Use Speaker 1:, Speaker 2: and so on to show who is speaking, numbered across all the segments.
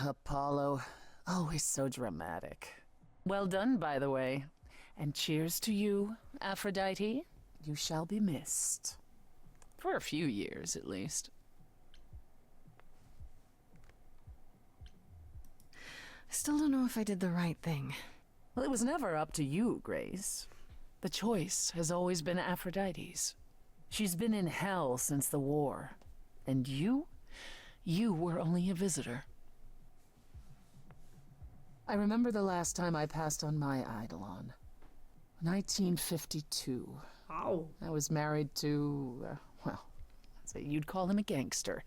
Speaker 1: Apollo. Always so dramatic. Well done, by the way. And cheers to you, Aphrodite. You shall be missed. For a few years, at least.
Speaker 2: I still don't know if I did the right thing.
Speaker 1: Well, it was never up to you, Grace. The choice has always been Aphrodite's. She's been in hell since the war. And you were only a visitor. I remember the last time I passed on my Eidolon. 1952.
Speaker 3: Wow.
Speaker 1: I was married to, well, I'd say you'd call him a gangster.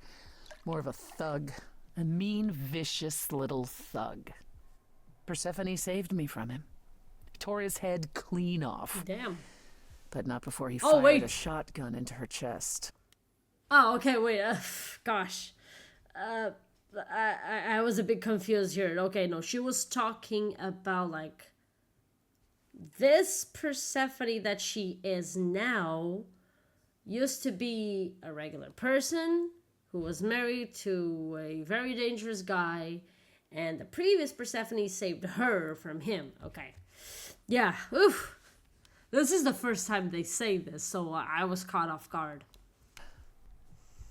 Speaker 1: More of a thug. A mean, vicious little thug. Persephone saved me from him. Tore his head clean off.
Speaker 3: Damn.
Speaker 1: But not before he fired a shotgun into her chest.
Speaker 3: Oh, okay, wait. Gosh. I was a bit confused here. Okay, no, she was talking about, like, this Persephone that she is now used to be a regular person who was married to a very dangerous guy, and the previous Persephone saved her from him. Okay. Yeah, oof. This is the first time they say this, so I was caught off guard.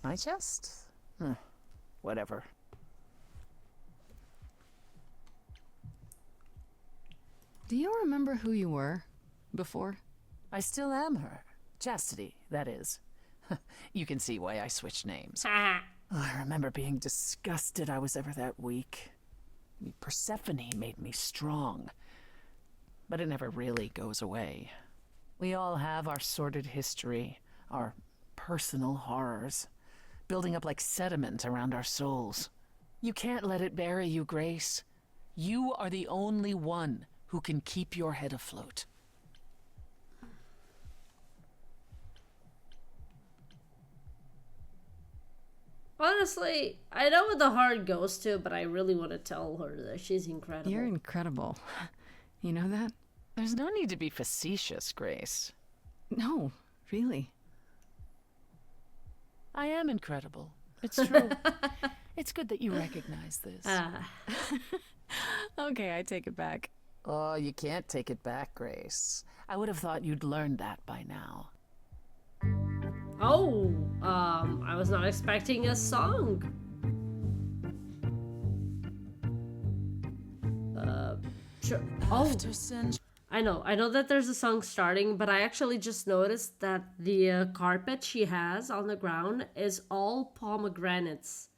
Speaker 1: My chest? Whatever.
Speaker 2: Do you remember who you were before?
Speaker 1: I still am her. Chastity, that is. You can see why I switched names. I remember being disgusted I was ever that weak. Persephone made me strong. But it never really goes away. We all have our sordid history, our personal horrors, building up like sediment around our souls. You can't let it bury you, Grace. You are the only one who can keep your head afloat.
Speaker 3: Honestly, I know what the heart goes to, but I really want to tell her that she's incredible.
Speaker 2: You're incredible. You know that?
Speaker 1: There's no need to be facetious, Grace.
Speaker 2: No, really.
Speaker 1: I am incredible. It's true. It's good that you recognize this.
Speaker 2: Okay, I take it back.
Speaker 1: Oh, you can't take it back, Grace. I would have thought you'd learned that by now.
Speaker 3: Oh, I was not expecting a song. Sure. Oh, I know that there's a song starting, but I actually just noticed that the carpet she has on the ground is all pomegranates.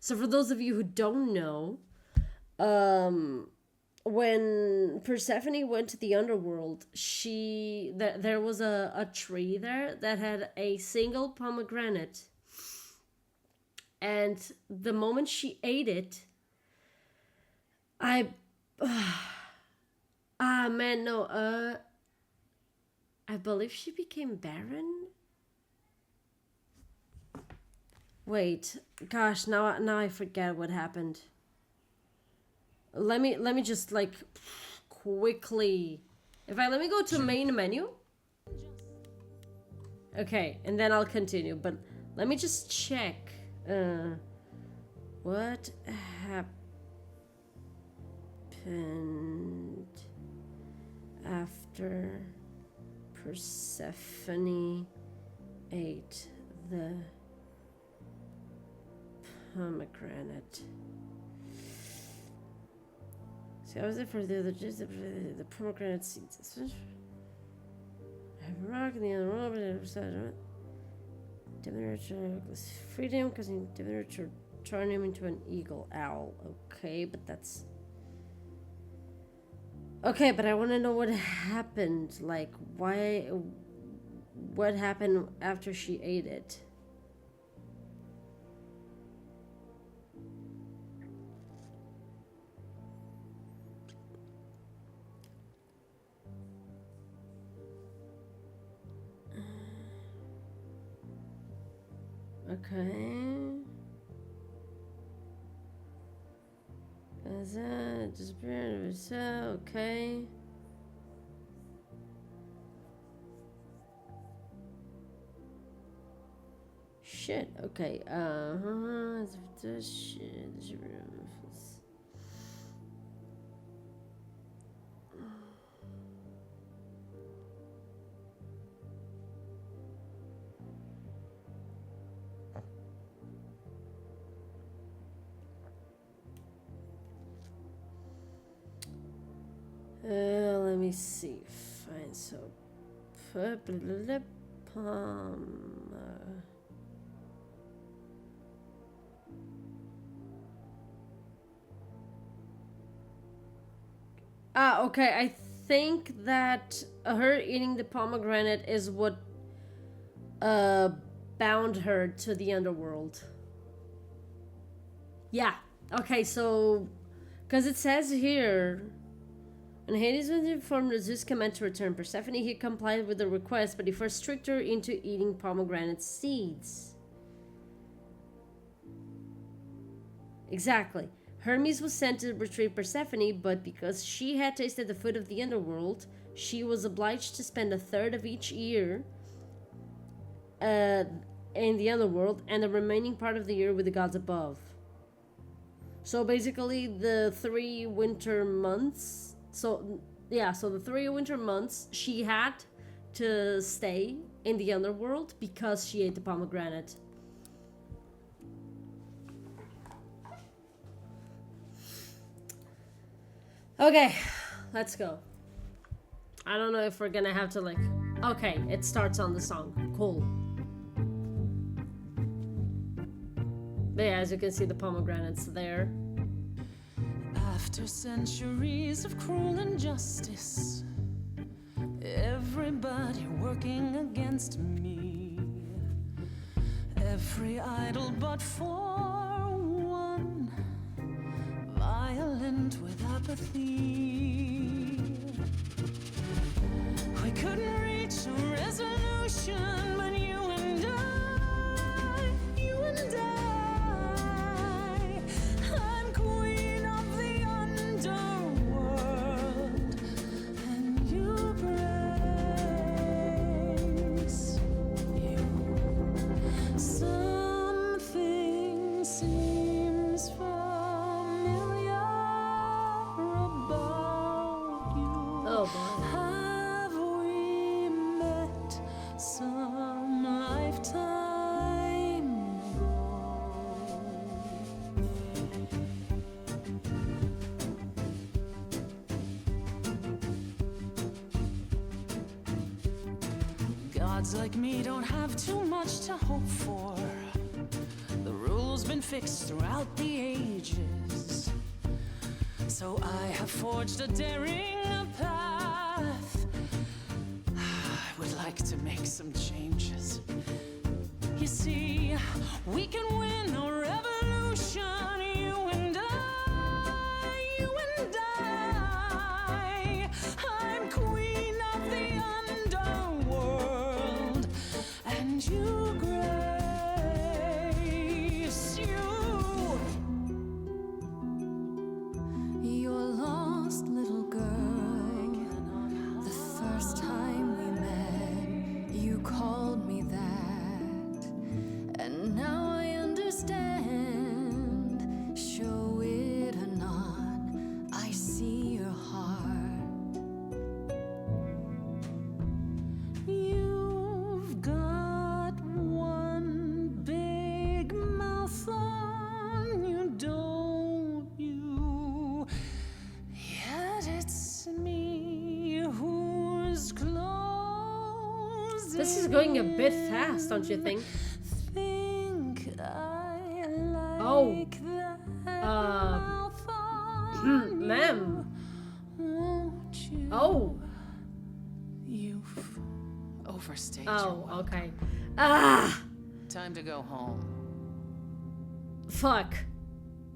Speaker 3: So for those of you who don't know, when Persephone went to the underworld, there was a tree there that had a single pomegranate. And the moment she ate it, I believe she became barren. Wait, gosh, now I forget what happened. Let me just like quickly, let me go to main menu. Okay, and then I'll continue, but let me just check what happened after Persephone ate the pomegranate. See, I was there for the pomegranate seeds. I have a rock in the other one, but I decided Demeter freed him because Demeter turned him into an eagle owl. Okay, but that's okay. But I want to know what happened. Like, why? What happened after she ate it? Okay. Is that disappeared? Okay. Shit. Okay. me see. Fine, so... okay, I think that her eating the pomegranate is what bound her to the underworld. Yeah, okay, so... Because it says here... When Hades was informed that Zeus commanded to return Persephone, he complied with the request, but he first tricked her into eating pomegranate seeds. Exactly. Hermes was sent to retrieve Persephone, but because she had tasted the food of the underworld, she was obliged to spend a third of each year in the underworld and the remaining part of the year with the gods above. So basically the 3 winter months, so the 3 winter months she had to stay in the underworld because she ate the pomegranate. Okay, let's go. I don't know if we're gonna have to like... Okay, it starts on the song. Cool. But yeah, as you can see, the pomegranate's there.
Speaker 1: After centuries of cruel injustice, everybody working against me, every idol but for one, violent with apathy. We couldn't reach a resolution, but you and I, I'm queen of the underworld, and you praise you. Something seems familiar about you.
Speaker 3: Oh boy.
Speaker 1: Have we met some lifetime ago? Gods like me don't have too much to hope for. The rules been fixed throughout the ages. So I have forged a daring path. I would like to make some changes. You see, we can win a revolution. You and I. I'm queen of the underworld, and you grace you. Your lost little girl. The first time we met, you called me that, and now I understand. Show it or not, I see your heart. You've got one big mouth on you, don't you? Yet it's me who's close.
Speaker 3: This is going a bit fast, don't you think?
Speaker 1: Think I like
Speaker 3: Oh.
Speaker 1: that mouth on
Speaker 3: Ma'am.
Speaker 1: you, won't you?
Speaker 3: Oh.
Speaker 1: You've overstayed your
Speaker 3: Oh,
Speaker 1: welcome.
Speaker 3: okay. Ah!
Speaker 1: Time to go home.
Speaker 3: Fuck.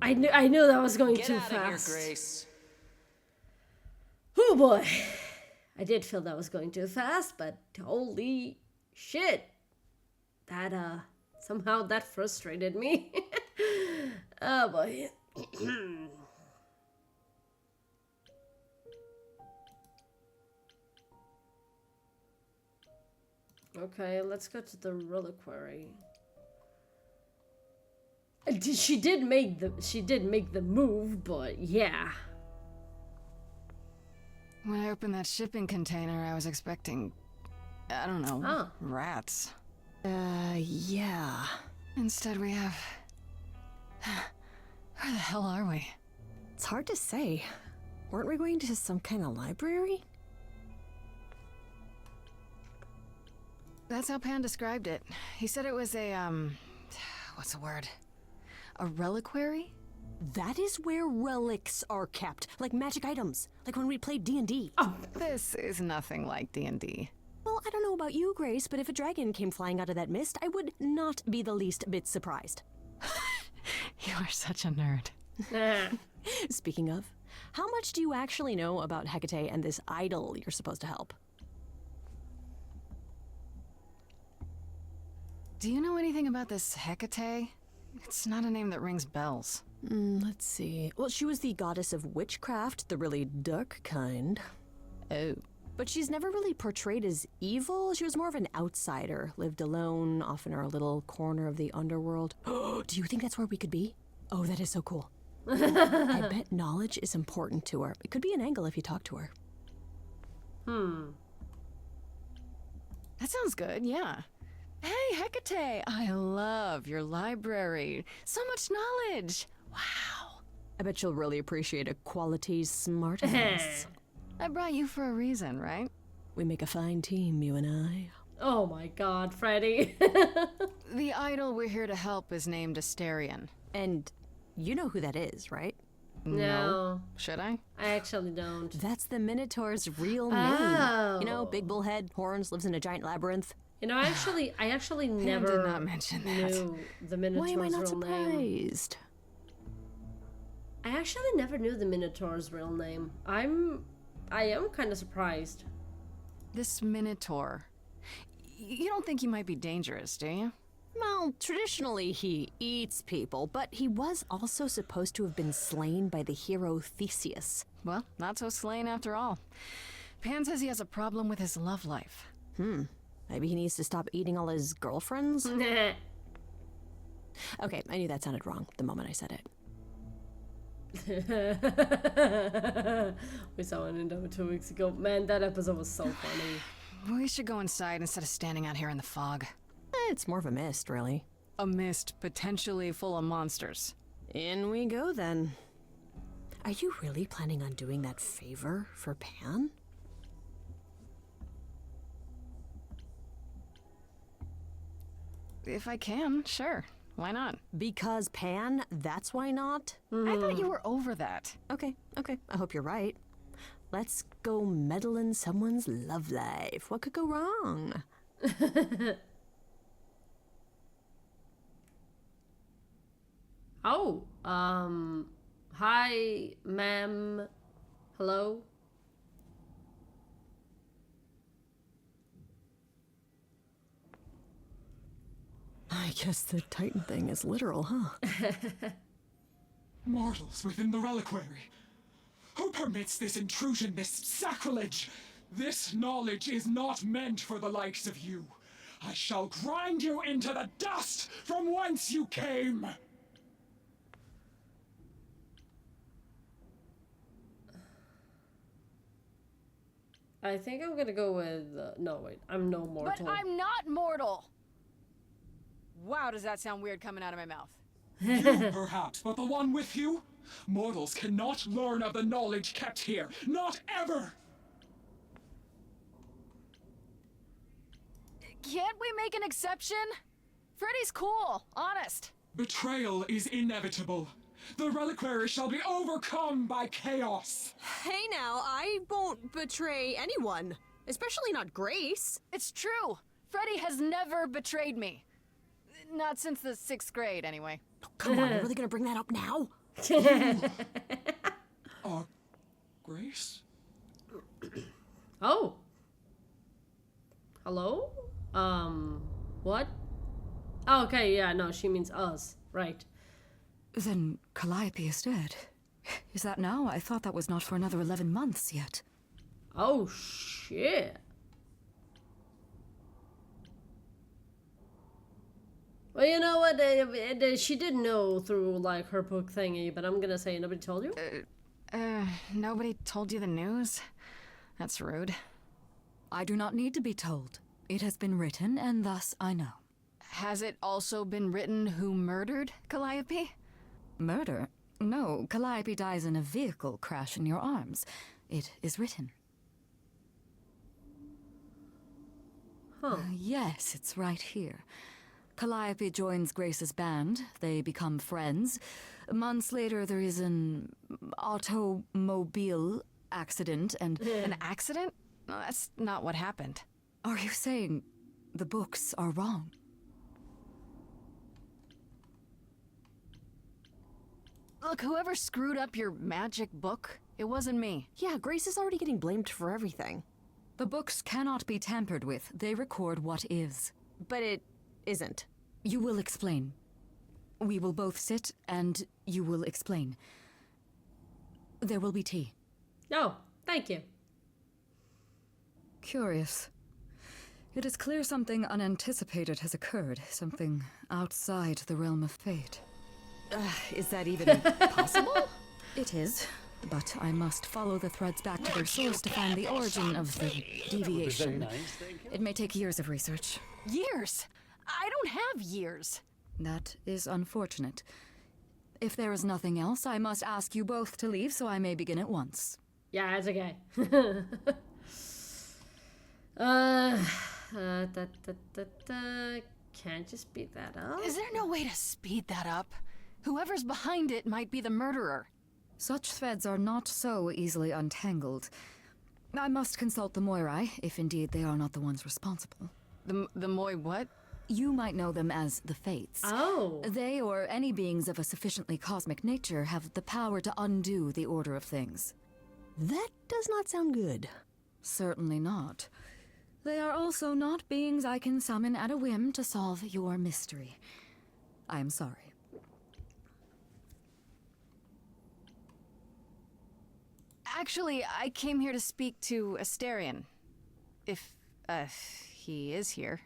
Speaker 3: I knew that was going
Speaker 1: Get
Speaker 3: too
Speaker 1: out of here,
Speaker 3: fast.
Speaker 1: Grace.
Speaker 3: Oh boy. I did feel that was going too fast, but holy shit. That somehow that frustrated me. Oh boy. Okay, let's go to the reliquary. She did make the move, but yeah.
Speaker 2: When I opened that shipping container, I was expecting, I don't know,
Speaker 3: Oh.
Speaker 2: rats.
Speaker 4: Yeah.
Speaker 2: Instead we have... Where the hell are we?
Speaker 4: It's hard to say. Weren't we going to some kind of library?
Speaker 2: That's how Pan described it. He said it was a, what's the word? A reliquary?
Speaker 5: That is where relics are kept, like magic items, like when we played D&D.
Speaker 3: Oh,
Speaker 2: This is nothing like D&D.
Speaker 5: Well, I don't know about you, Grace, but if a dragon came flying out of that mist, I would not be the least bit surprised.
Speaker 2: You are such a nerd.
Speaker 5: Speaking of, how much do you actually know about Hecate and this idol you're supposed to help?
Speaker 2: Do you know anything about this Hecate? It's not a name that rings bells.
Speaker 5: Let's see. Well, she was the goddess of witchcraft, the really dark kind.
Speaker 2: Oh.
Speaker 5: But she's never really portrayed as evil. She was more of an outsider, lived alone, off in her little corner of the underworld. Do you think that's where we could be? Oh, that is so cool. I bet knowledge is important to her. It could be an angle if you talk to her.
Speaker 2: That sounds good, yeah. Hey, Hecate! I love your library. So much knowledge! Wow.
Speaker 5: I bet you'll really appreciate a quality smartass.
Speaker 2: I brought you for a reason, right?
Speaker 5: We make a fine team, you and I.
Speaker 3: oh my god, Freddy.
Speaker 2: The idol we're here to help is named Asterion.
Speaker 5: And you know who that is, right?
Speaker 3: No,
Speaker 2: Should I?
Speaker 3: I actually don't.
Speaker 5: That's the Minotaur's real name.
Speaker 3: Oh.
Speaker 5: You know, big bullhead, horns, lives in a giant labyrinth.
Speaker 3: You know, I actually never
Speaker 2: did not mention that.
Speaker 3: knew the
Speaker 5: Why
Speaker 3: Minotaur's
Speaker 5: am I not
Speaker 3: real name.
Speaker 5: surprised?
Speaker 3: I actually never knew the Minotaur's real name. I am kind of surprised.
Speaker 2: This Minotaur. You don't think he might be dangerous, do you?
Speaker 5: Well, traditionally he eats people, but he was also supposed to have been slain by the hero Theseus.
Speaker 2: Well, not so slain after all. Pan says he has a problem with his love life.
Speaker 5: Maybe he needs to stop eating all his girlfriends?
Speaker 3: Nah.
Speaker 5: Okay, I knew that sounded wrong the moment I said it.
Speaker 3: We saw an Indo 2 weeks ago. Man, that episode was so funny.
Speaker 2: We should go inside instead of standing out here in the fog.
Speaker 5: It's more of a mist, really.
Speaker 2: A mist potentially full of monsters.
Speaker 5: In we go, then. Are you really planning on doing that favor for Pan?
Speaker 2: If I can, sure. Why not?
Speaker 5: Because Pan, that's why not?
Speaker 2: I thought you were over that.
Speaker 5: Okay, I hope you're right. Let's go meddle in someone's love life. What could go wrong?
Speaker 3: Oh, hi, ma'am. Hello?
Speaker 5: I guess the Titan thing is literal, huh?
Speaker 6: Mortals within the reliquary. Who permits this intrusion, this sacrilege? This knowledge is not meant for the likes of you. I shall grind you into the dust from whence you came.
Speaker 3: I think I'm gonna go with. No, wait. I'm no mortal.
Speaker 2: But I'm not mortal! Wow, does that sound weird coming out of my mouth?
Speaker 6: You, perhaps, but the one with you? Mortals cannot learn of the knowledge kept here. Not ever!
Speaker 2: Can't we make an exception? Freddy's cool, honest.
Speaker 6: Betrayal is inevitable. The reliquary shall be overcome by chaos.
Speaker 5: Hey now, I won't betray anyone. Especially not Grace.
Speaker 2: It's true. Freddy has never betrayed me. Not since the 6th grade, anyway.
Speaker 5: Come on, you're really gonna bring that up now?
Speaker 6: Grace?
Speaker 3: Oh. Hello? What? Oh, okay, yeah, no, she means us. Right.
Speaker 4: Then Calliope is dead. Is that now? I thought that was not for another 11 months yet.
Speaker 3: Oh, shit. Well, you know what? She did know through, like, her book thingy, but I'm gonna say nobody told you?
Speaker 2: Nobody told you the news? That's rude.
Speaker 4: I do not need to be told. It has been written, and thus I know.
Speaker 2: Has it also been written who murdered Calliope?
Speaker 4: Murder? No, Calliope dies in a vehicle crash in your arms. It is written. Yes, it's right here. Calliope joins Grace's band. They become friends. Months later, there is an automobile accident and...
Speaker 2: An accident? No, that's not what happened.
Speaker 4: Are you saying the books are wrong?
Speaker 2: Look, whoever screwed up your magic book, it wasn't me.
Speaker 5: Yeah, Grace is already getting blamed for everything.
Speaker 4: The books cannot be tampered with. They record what is.
Speaker 5: But it isn't.
Speaker 4: You will explain. We will both sit, and you will explain. There will be tea.
Speaker 3: Oh, thank you.
Speaker 4: Curious. It is clear something unanticipated has occurred, something outside the realm of fate.
Speaker 5: Is that even possible?
Speaker 4: It is, but I must follow the threads back to their source to find the origin of the deviation. It may take years of research.
Speaker 2: Years? I don't have years.
Speaker 4: That is unfortunate. If there is nothing else, I must ask you both to leave so I may begin at once.
Speaker 3: Yeah, it's okay. Can't you speed that up?
Speaker 2: Is there no way to speed that up? Whoever's behind it might be the murderer.
Speaker 4: Such threads are not so easily untangled. I must consult the Moirai, if indeed they are not the ones responsible.
Speaker 2: The Moi what?
Speaker 4: You might know them as the Fates.
Speaker 3: Oh.
Speaker 4: They, or any beings of a sufficiently cosmic nature, have the power to undo the order of things.
Speaker 5: That does not sound good.
Speaker 4: Certainly not. They are also not beings I can summon at a whim to solve your mystery. I am sorry.
Speaker 2: Actually, I came here to speak to Asterion. If, he is here.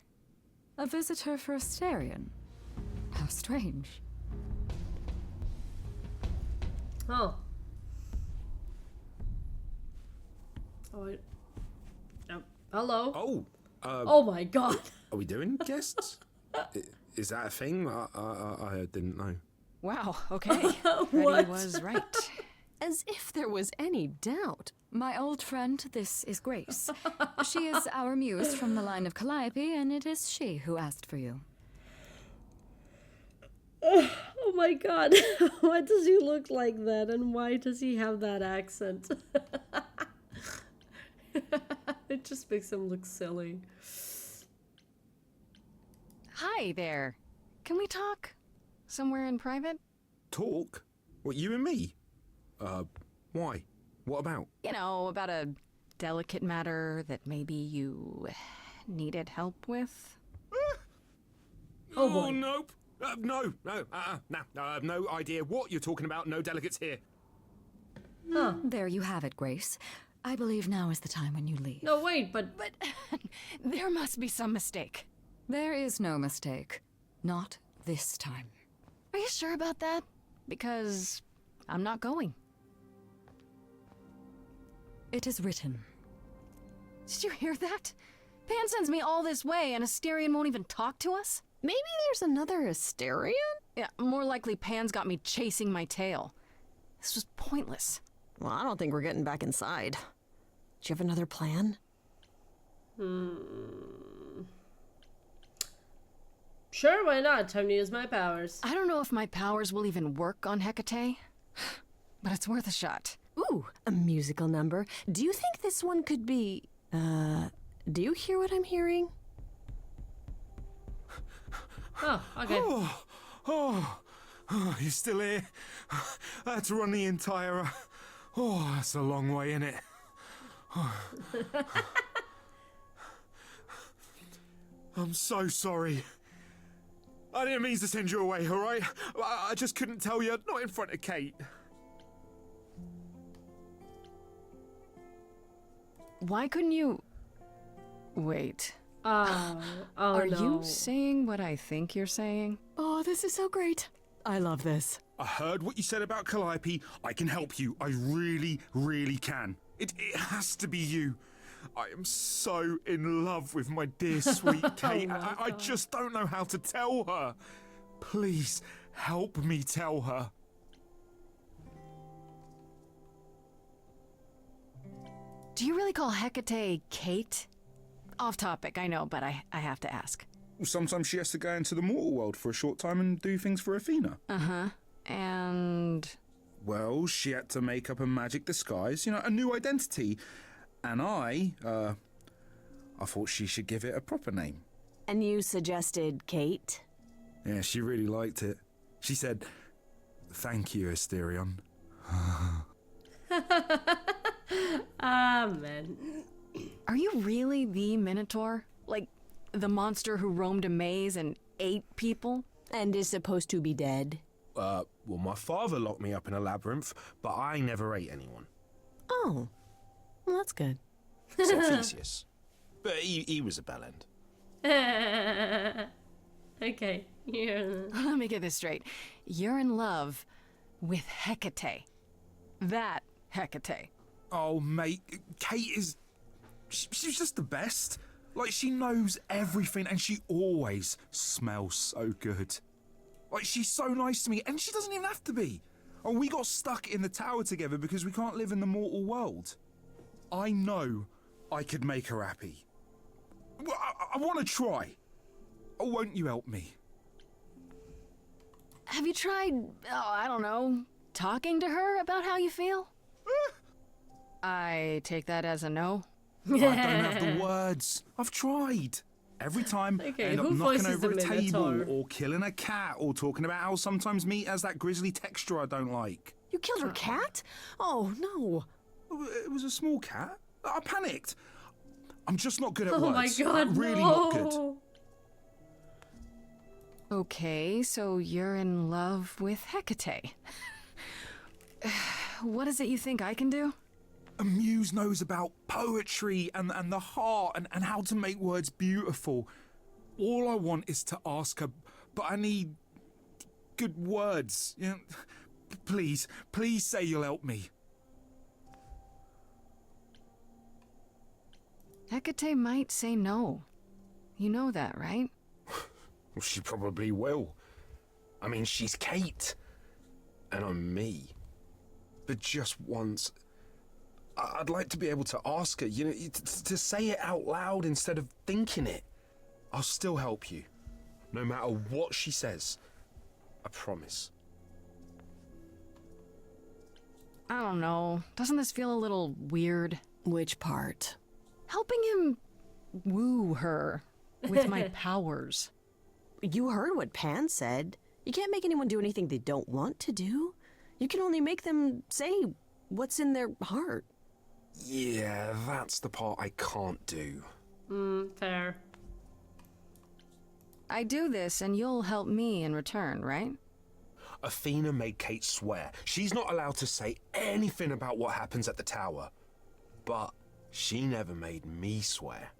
Speaker 4: A visitor for Asterion? How strange.
Speaker 3: Oh. Oh. Hello.
Speaker 7: Oh.
Speaker 3: Oh my god.
Speaker 7: Are we doing guests? Is that a thing? I didn't know.
Speaker 2: Wow, okay.
Speaker 3: What?
Speaker 2: Freddy was right.
Speaker 5: As if there was any doubt.
Speaker 4: My old friend, this is Grace. She is our muse from the line of Calliope, and it is she who asked for you.
Speaker 3: Oh my god. Why does he look like that? And why does he have that accent? It just makes him look silly.
Speaker 2: Hi there. Can we talk? Somewhere in private?
Speaker 7: Talk? What, you and me? Why? What about?
Speaker 2: You know, about a delicate matter that maybe you needed help with?
Speaker 3: Oh boy.
Speaker 7: Nope. No, I have no idea what you're talking about. No delegates here.
Speaker 3: Huh.
Speaker 4: There you have it, Grace. I believe now is the time when you leave.
Speaker 3: No, wait, but
Speaker 2: There must be some mistake.
Speaker 4: There is no mistake. Not this time.
Speaker 2: Are you sure about that? Because I'm not going.
Speaker 4: It is written.
Speaker 2: Did you hear that? Pan sends me all this way and Asterion won't even talk to us?
Speaker 5: Maybe there's another Asterion?
Speaker 2: Yeah, more likely Pan's got me chasing my tail. This was pointless.
Speaker 5: Well, I don't think we're getting back inside. Do you have another plan?
Speaker 3: sure, why not? Time to use my powers.
Speaker 2: I don't know if my powers will even work on Hecate, but it's worth a shot.
Speaker 5: Ooh, a musical number. Do you think this one could be... do you hear what I'm hearing?
Speaker 3: Oh, okay.
Speaker 7: Oh, you're still here? I had to run the entire... Oh, that's a long way, innit? I'm so sorry. I didn't mean to send you away, alright? I just couldn't tell you, not in front of Kate.
Speaker 2: Why couldn't you... Wait.
Speaker 3: Oh
Speaker 2: Are
Speaker 3: no.
Speaker 2: you saying what I think you're saying?
Speaker 5: Oh, this is so great. I love this.
Speaker 7: I heard what you said about Calliope. I can help you. I really, really can. It has to be you. I am so in love with my dear sweet Kate. I just don't know how to tell her. Please, help me tell her.
Speaker 2: Do you really call Hecate Kate? off topic, I know, but I have to ask.
Speaker 7: Sometimes she has to go into the mortal world for a short time and do things for Athena.
Speaker 2: Uh-huh. And...
Speaker 7: Well, she had to make up a magic disguise, you know, a new identity. And I thought she should give it a proper name.
Speaker 5: And you suggested Kate?
Speaker 7: Yeah, she really liked it. She said, "Thank you, Asterion."
Speaker 3: Ah, man.
Speaker 2: Are you really the Minotaur? Like, the monster who roamed a maze and ate people?
Speaker 5: And is supposed to be dead?
Speaker 8: Well, my father locked me up in a labyrinth, but I never ate anyone.
Speaker 5: Oh, well, that's good.
Speaker 8: Except Theseus. But he was a bellend.
Speaker 3: Okay. Yeah.
Speaker 2: Let me get this straight. You're in love with Hecate. That Hecate.
Speaker 7: Oh, mate, Kate is... She's just the best. Like, she knows everything and she always smells so good. Like, she's so nice to me and she doesn't even have to be. Oh, we got stuck in the tower together because we can't live in the mortal world. I know I could make her happy. Well, I want to try. Oh, won't you help me?
Speaker 2: Have you tried, I don't know, talking to her about how you feel? I take that as a no.
Speaker 7: I don't have the words. I've tried. Every time I
Speaker 3: Okay,
Speaker 7: end up
Speaker 3: who
Speaker 7: knocking
Speaker 3: voices
Speaker 7: over a
Speaker 3: the
Speaker 7: table
Speaker 3: Minotaur?
Speaker 7: or killing a cat or talking about how sometimes meat has that grisly texture I don't like.
Speaker 5: You killed her cat? Oh, no.
Speaker 7: It was a small cat. I panicked. I'm just not good at
Speaker 3: Oh
Speaker 7: words.
Speaker 3: my god,
Speaker 7: I'm really
Speaker 3: no.
Speaker 7: not good.
Speaker 2: Okay, so you're in love with Hecate. What is it you think I can do?
Speaker 7: A muse knows about poetry and the heart and how to make words beautiful. All I want is to ask her, but I need good words. You know, please say you'll help me.
Speaker 2: Hecate might say no. You know that, right?
Speaker 8: Well, she probably will. I mean, she's Kate. And I'm me. But just once, I'd like to be able to ask her, you know, to say it out loud instead of thinking it. I'll still help you. No matter what she says. I promise.
Speaker 2: I don't know. Doesn't this feel a little weird?
Speaker 5: Which part?
Speaker 2: Helping him woo her with my powers.
Speaker 5: You heard what Pan said. You can't make anyone do anything they don't want to do. You can only make them say what's in their heart.
Speaker 8: Yeah, that's the part I can't do.
Speaker 3: Fair.
Speaker 2: I do this and you'll help me in return, right?
Speaker 8: Athena made Kate swear she's not allowed to say anything about what happens at the tower. But she never made me swear.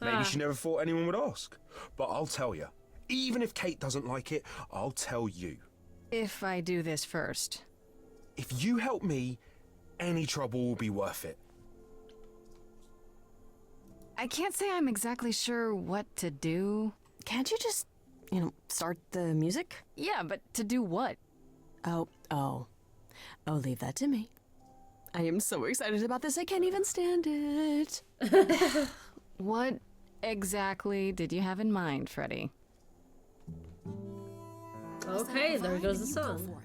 Speaker 8: Maybe she never thought anyone would ask. But I'll tell you, even if Kate doesn't like it, I'll tell you.
Speaker 2: If I do this first.
Speaker 8: If you help me, any trouble will be worth it.
Speaker 2: I can't say I'm exactly sure what to do.
Speaker 5: Can't you just, start the music?
Speaker 2: Yeah, but to do what?
Speaker 5: Oh, leave that to me. I am so excited about this, I can't even stand it.
Speaker 2: What exactly did you have in mind, Freddy?
Speaker 3: Okay, there goes the song.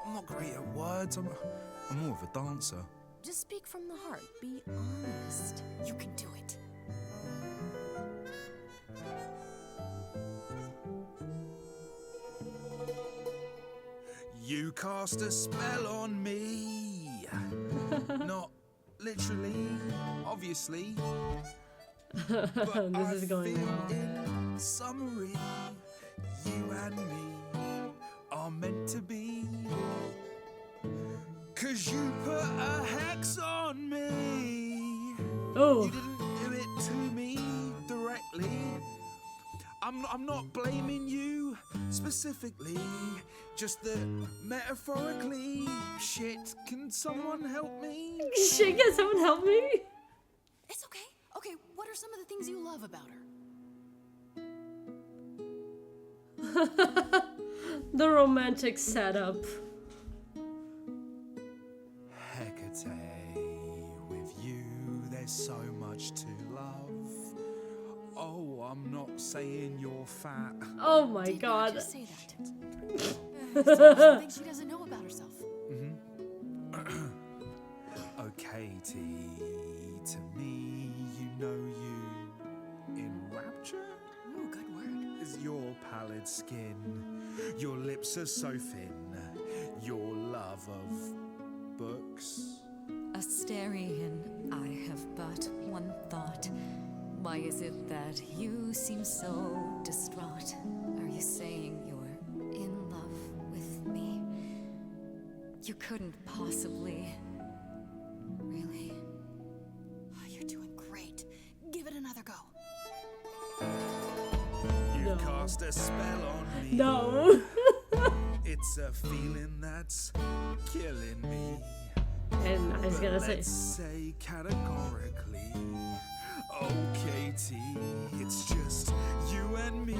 Speaker 7: I'm not great at words. I'm more of a dancer.
Speaker 4: Just speak from the heart. Be honest. You can do it.
Speaker 7: You cast a spell on me. Not literally, obviously. But
Speaker 3: This is going well.
Speaker 7: in summary, you and me are meant to be. 'Cause you put a hex on me.
Speaker 3: Oh.
Speaker 7: You didn't do it to me directly. I'm not blaming you specifically, just that metaphorically. Shit, can someone help me?
Speaker 3: Shit, can someone help me?
Speaker 4: It's okay. Okay, what are some of the things you love about her?
Speaker 3: The romantic setup.
Speaker 7: Hecate, with you there's so much to love. I'm not saying you're fat.
Speaker 3: Oh my
Speaker 2: Did not
Speaker 3: god.
Speaker 2: just say that. Something she doesn't know about herself.
Speaker 7: Okay, T, to me, you know you enrapture
Speaker 2: Ooh, good word.
Speaker 7: is your pallid skin. Your lips are so thin. Your love of books.
Speaker 4: Asterian, I have but one thought. Why is it that you seem so distraught? Are you saying you're in love with me? You couldn't possibly. Really?
Speaker 2: Oh, you're doing great. Give it another go.
Speaker 7: You
Speaker 3: No.
Speaker 7: cast a spell on me.
Speaker 3: No.
Speaker 7: It's a feeling that's killing me.
Speaker 3: And I was
Speaker 7: But
Speaker 3: gonna say,
Speaker 7: let's say categorically, okay, T, it's just you and me.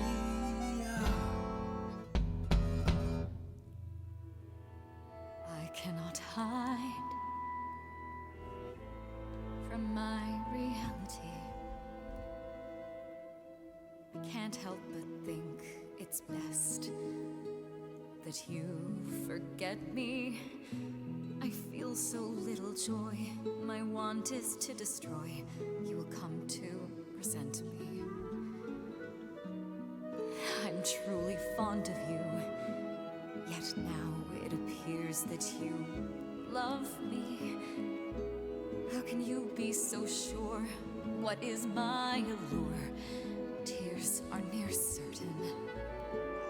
Speaker 4: I cannot hide from my reality. I can't help but think it's best that you forget me. I feel so little joy. My want is to destroy. You will come to resent me. I'm truly fond of you. Yet now it appears that you love me. How can you be so sure? What is my allure? Tears are near certain.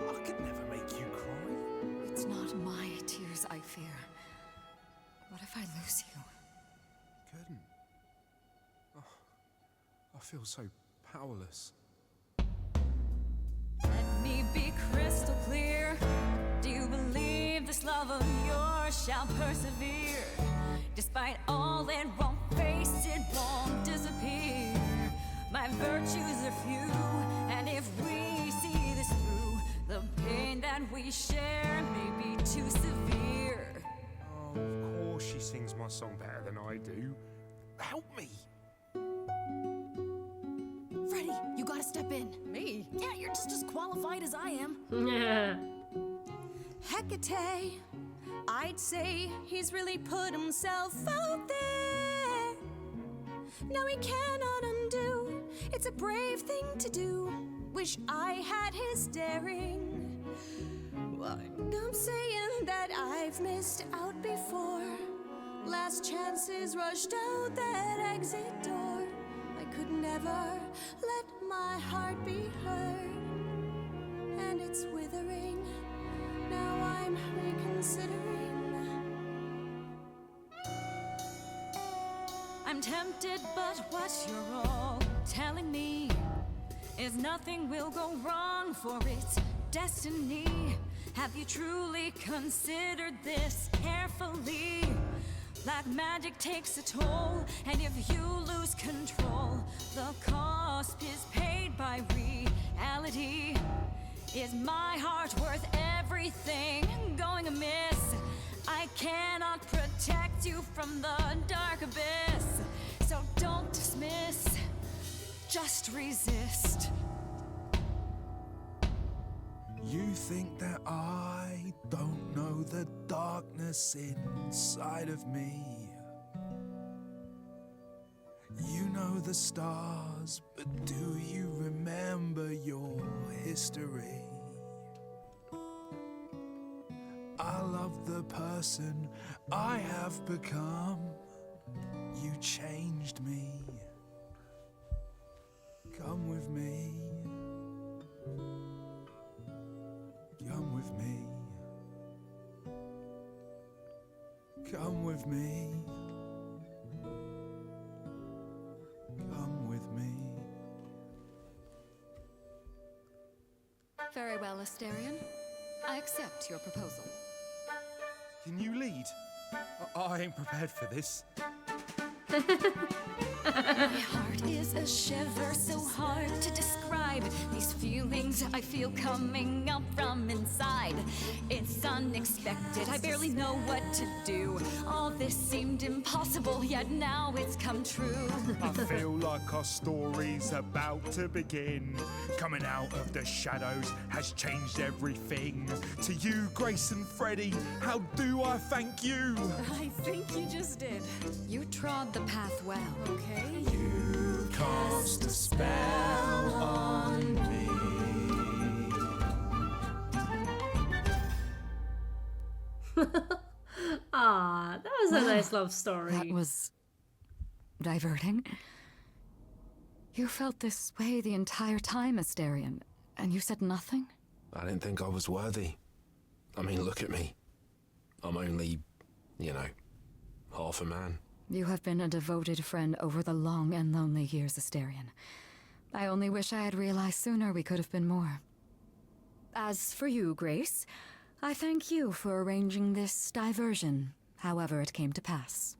Speaker 7: I could never make you cry.
Speaker 4: It's not my tears I fear. What if I lose you?
Speaker 7: Couldn't. Oh, I feel so powerless.
Speaker 4: Let me be crystal clear. Do you believe this love of yours shall persevere? Despite all it won't face, it won't disappear. My virtues are few, and if we see this through, the pain that we share may be too severe.
Speaker 8: Oh, of course she sings my song better than I do. Help me!
Speaker 2: Freddie, you gotta step in.
Speaker 5: Me?
Speaker 2: Yeah, you're just as qualified as I am.
Speaker 3: yeah.
Speaker 5: Hecate, I'd say he's really put himself out there. No, he cannot undo. It's a brave thing to do. Wish I had his daring. Well, I'm saying that I've missed out before. Last chances rushed out that exit door. I could never let my heart be heard. And it's withering. Now I'm reconsidering.
Speaker 4: I'm tempted, but what you're all telling me is nothing will go wrong, for it's destiny. Have you truly considered this carefully? Black magic takes a toll, and if you lose control, the cost is paid by reality. Is my heart worth everything going amiss? I cannot protect you from the dark abyss. So don't dismiss, just resist.
Speaker 7: You think that I don't know the darkness inside of me. You know the stars, but do you remember your history? I love the person I have become. You changed me. Come with me. Come with me. Come with me. Come with me.
Speaker 4: Very well, Asterion. I accept your proposal.
Speaker 7: Can you lead? I ain't prepared for this.
Speaker 4: My heart is gives a shiver so hard to describe these feelings I feel coming up from inside. It's unexpected, I barely know what to do. All this seemed impossible, yet now it's come true.
Speaker 7: I feel like our story's about to begin. Coming out of the shadows has changed everything. To you, Grace and Freddie, how do I thank you?
Speaker 2: I think you just did.
Speaker 4: You trod the path well.
Speaker 2: Okay.
Speaker 7: You cast a spell on me.
Speaker 3: Ah, that was a nice love story.
Speaker 4: That was diverting. You felt this way the entire time, Asterion, and you said nothing?
Speaker 8: I didn't think I was worthy. I mean, look at me. I'm only, you know, half a man.
Speaker 4: You have been a devoted friend over the long and lonely years, Asterion. I only wish I had realized sooner we could have been more. As for you, Grace, I thank you for arranging this diversion, however it came to pass.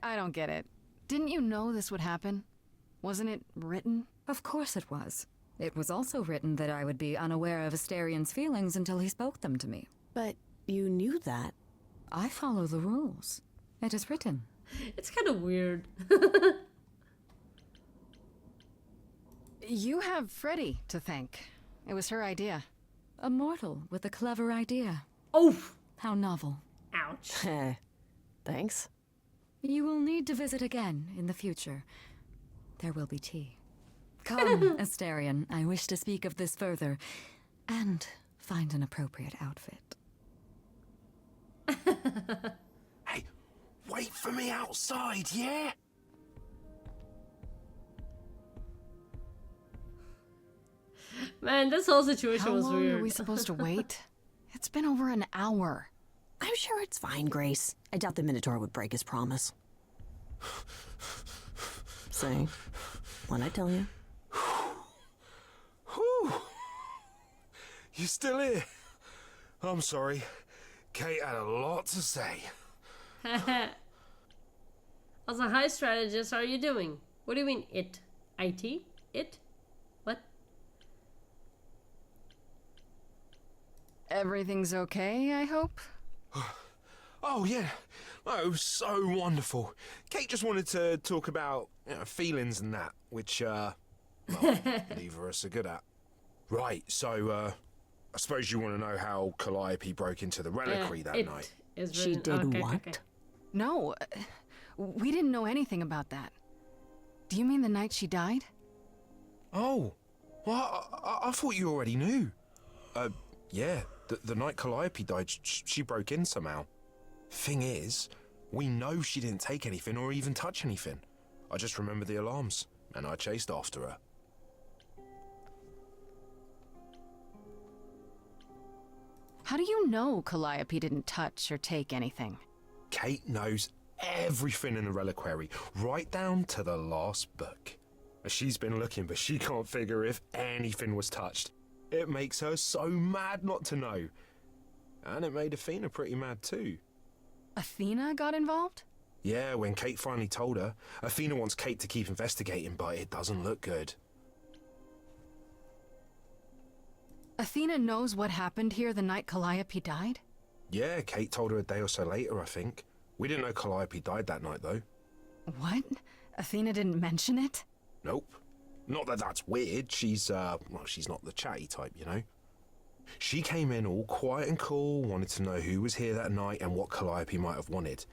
Speaker 2: I don't get it. Didn't you know this would happen? Wasn't it written?
Speaker 4: Of course it was. It was also written that I would be unaware of Asterion's feelings until he spoke them to me.
Speaker 5: But you knew that.
Speaker 4: I follow the rules. It is written.
Speaker 3: It's kind of weird.
Speaker 2: You have Freddie to thank. It was her idea.
Speaker 4: A mortal with a clever idea.
Speaker 3: Oh,
Speaker 4: How novel.
Speaker 3: ouch.
Speaker 5: Thanks.
Speaker 4: You will need to visit again in the future. There will be tea. Come, Asterion. I wish to speak of this further and find an appropriate outfit.
Speaker 8: Hey, wait for me outside, yeah?
Speaker 3: Man, this whole situation
Speaker 2: How
Speaker 3: was
Speaker 2: long
Speaker 3: weird.
Speaker 2: are we supposed to wait? It's been over an hour.
Speaker 5: I'm sure it's fine, Grace. I doubt the Minotaur would break his promise. Say, what'd I tell you?
Speaker 8: Whew. You still here? I'm sorry. Kate had a lot to say.
Speaker 3: As a high strategist, how are you doing? What do you mean, it? IT? It? What?
Speaker 2: Everything's okay, I hope?
Speaker 8: Oh, yeah. Oh, it was so wonderful. Kate just wanted to talk about feelings and that, which, well, neither of us are good at. Right, so, I suppose you want to know how Calliope broke into the reliquary that
Speaker 3: it
Speaker 8: night.
Speaker 3: is
Speaker 5: She
Speaker 3: written-
Speaker 5: did
Speaker 3: okay,
Speaker 5: what?
Speaker 3: okay.
Speaker 2: No, we didn't know anything about that. Do you mean the night she died?
Speaker 8: Oh, well, I thought you already knew. Yeah, the night Calliope died, she broke in somehow. Thing is, we know she didn't take anything or even touch anything. I just remember the alarms, and I chased after her.
Speaker 2: How do you know Calliope didn't touch or take anything?
Speaker 8: Kate knows everything in the reliquary, right down to the last book. She's been looking, but she can't figure if anything was touched. It makes her so mad not to know. And it made Athena pretty mad too.
Speaker 2: Athena got involved?
Speaker 8: Yeah, when Kate finally told her, Athena wants Kate to keep investigating, but it doesn't look good.
Speaker 2: Athena knows what happened here the night Calliope died?
Speaker 8: Yeah, Kate told her a day or so later, I think. We didn't know Calliope died that night, though.
Speaker 2: What? Athena didn't mention it?
Speaker 8: Nope. Not that that's weird. She's, well, she's not the chatty type, you know? She came in all quiet and cool, wanted to know who was here that night and what Calliope might have wanted.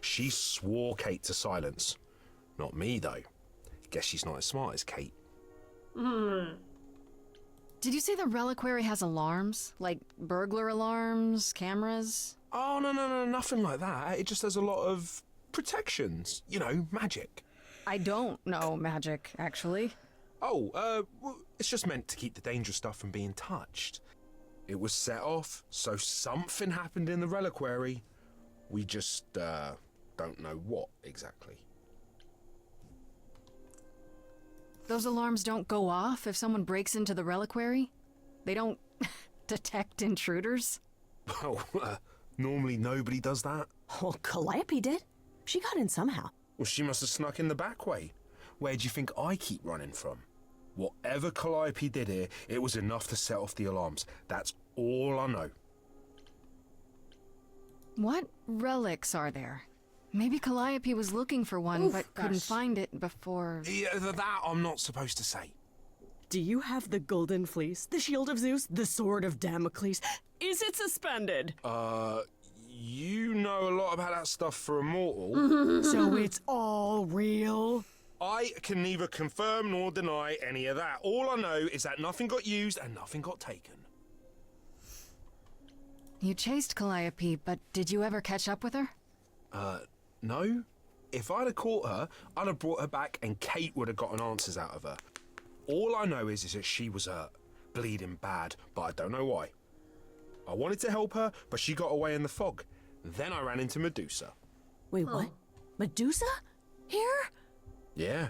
Speaker 8: She swore Kate to silence. Not me, though. Guess she's not as smart as Kate.
Speaker 2: Did you say the reliquary has alarms? Like burglar alarms, cameras?
Speaker 8: Oh, no, nothing like that. It just has a lot of protections. You know, magic.
Speaker 2: I don't know magic, actually.
Speaker 8: Oh, well, it's just meant to keep the dangerous stuff from being touched. It was set off, so something happened in the reliquary. We just, don't know what exactly.
Speaker 2: Those alarms don't go off if someone breaks into the reliquary? They don't detect intruders?
Speaker 8: Well, Normally nobody does that.
Speaker 5: Well, Calliope did. She got in somehow.
Speaker 8: Well, she must have snuck in the back way. Where do you think I keep running from? Whatever Calliope did here, it was enough to set off the alarms. That's all I know.
Speaker 2: What relics are there? Maybe Calliope was looking for one,
Speaker 3: Oof,
Speaker 2: but couldn't
Speaker 3: gosh.
Speaker 2: find it before.
Speaker 8: Yeah, that I'm not supposed to say.
Speaker 5: Do you have the golden fleece, the shield of Zeus, the sword of Damocles? Is it suspended?
Speaker 8: You know a lot about that stuff for a mortal.
Speaker 5: So it's all real?
Speaker 8: I can neither confirm nor deny any of that. All I know is that nothing got used and nothing got taken.
Speaker 2: You chased Calliope, but did you ever catch up with her?
Speaker 8: No. If I'd have caught her, I'd have brought her back and Kate would have gotten answers out of her. All I know is that she was hurt, bleeding bad, but I don't know why. I wanted to help her, but she got away in the fog. Then I ran into Medusa.
Speaker 5: Wait, what? Medusa? Here?
Speaker 8: Yeah.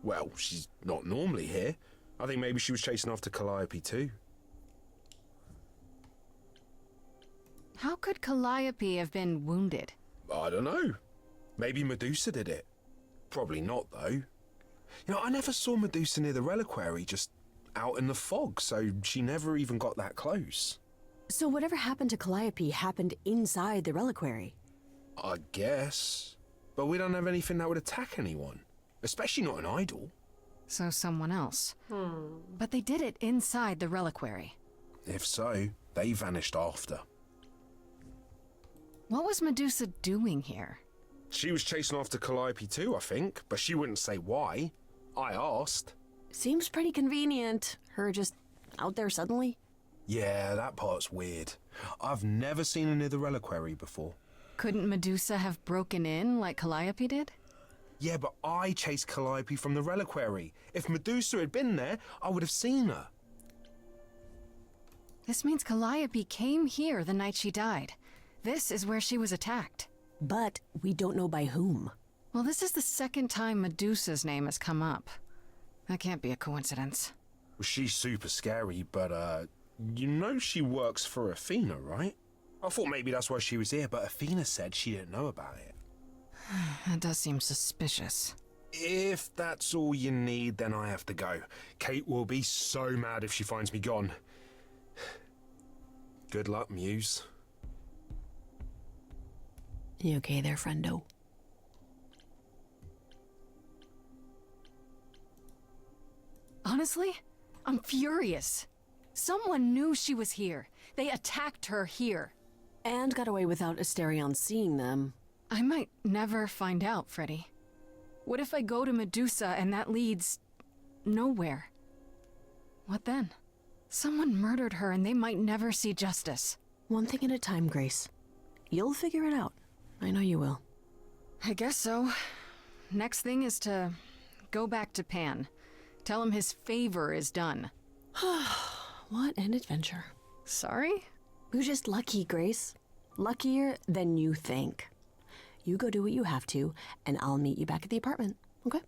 Speaker 8: Well, she's not normally here. I think maybe she was chasing after Calliope too.
Speaker 2: How could Calliope have been wounded?
Speaker 8: I don't know. Maybe Medusa did it. Probably not, though. You know, I never saw Medusa near the reliquary, just out in the fog, so she never even got that close.
Speaker 5: So whatever happened to Calliope happened inside the reliquary?
Speaker 8: I guess. But we don't have anything that would attack anyone. Especially not an idol.
Speaker 2: So someone else. But they did it inside the reliquary.
Speaker 8: If so, they vanished after.
Speaker 2: What was Medusa doing here?
Speaker 8: She was chasing after Calliope too, I think, but she wouldn't say why. I asked.
Speaker 5: Seems pretty convenient. Her just out there suddenly.
Speaker 8: Yeah, that part's weird. I've never seen her near the reliquary before.
Speaker 2: Couldn't Medusa have broken in like Calliope did?
Speaker 8: Yeah, but I chased Calliope from the reliquary. If Medusa had been there, I would have seen her.
Speaker 2: This means Calliope came here the night she died. This is where she was attacked.
Speaker 5: But we don't know by whom.
Speaker 2: Well, this is the second time Medusa's name has come up. That can't be a coincidence.
Speaker 8: Well, she's super scary, but, you know she works for Athena, right? I thought maybe that's why she was here, but Athena said she didn't know about it.
Speaker 2: That does seem suspicious.
Speaker 8: If that's all you need, then I have to go. Kate will be so mad if she finds me gone. Good luck, Muse.
Speaker 5: You okay there, friendo?
Speaker 2: Honestly, I'm furious. Someone knew she was here. They attacked her here.
Speaker 5: And got away without Asterion seeing them.
Speaker 2: I might never find out, Freddy. What if I go to Medusa and that leads nowhere? What then? Someone murdered her and they might never see justice.
Speaker 5: One thing at a time, Grace. You'll figure it out. I know you will.
Speaker 2: I guess so. Next thing is to go back to Pan. Tell him his favor is done.
Speaker 5: What an adventure.
Speaker 2: Sorry?
Speaker 5: You're just lucky, Grace. Luckier than you think. You go do what you have to, and I'll meet you back at the apartment, okay?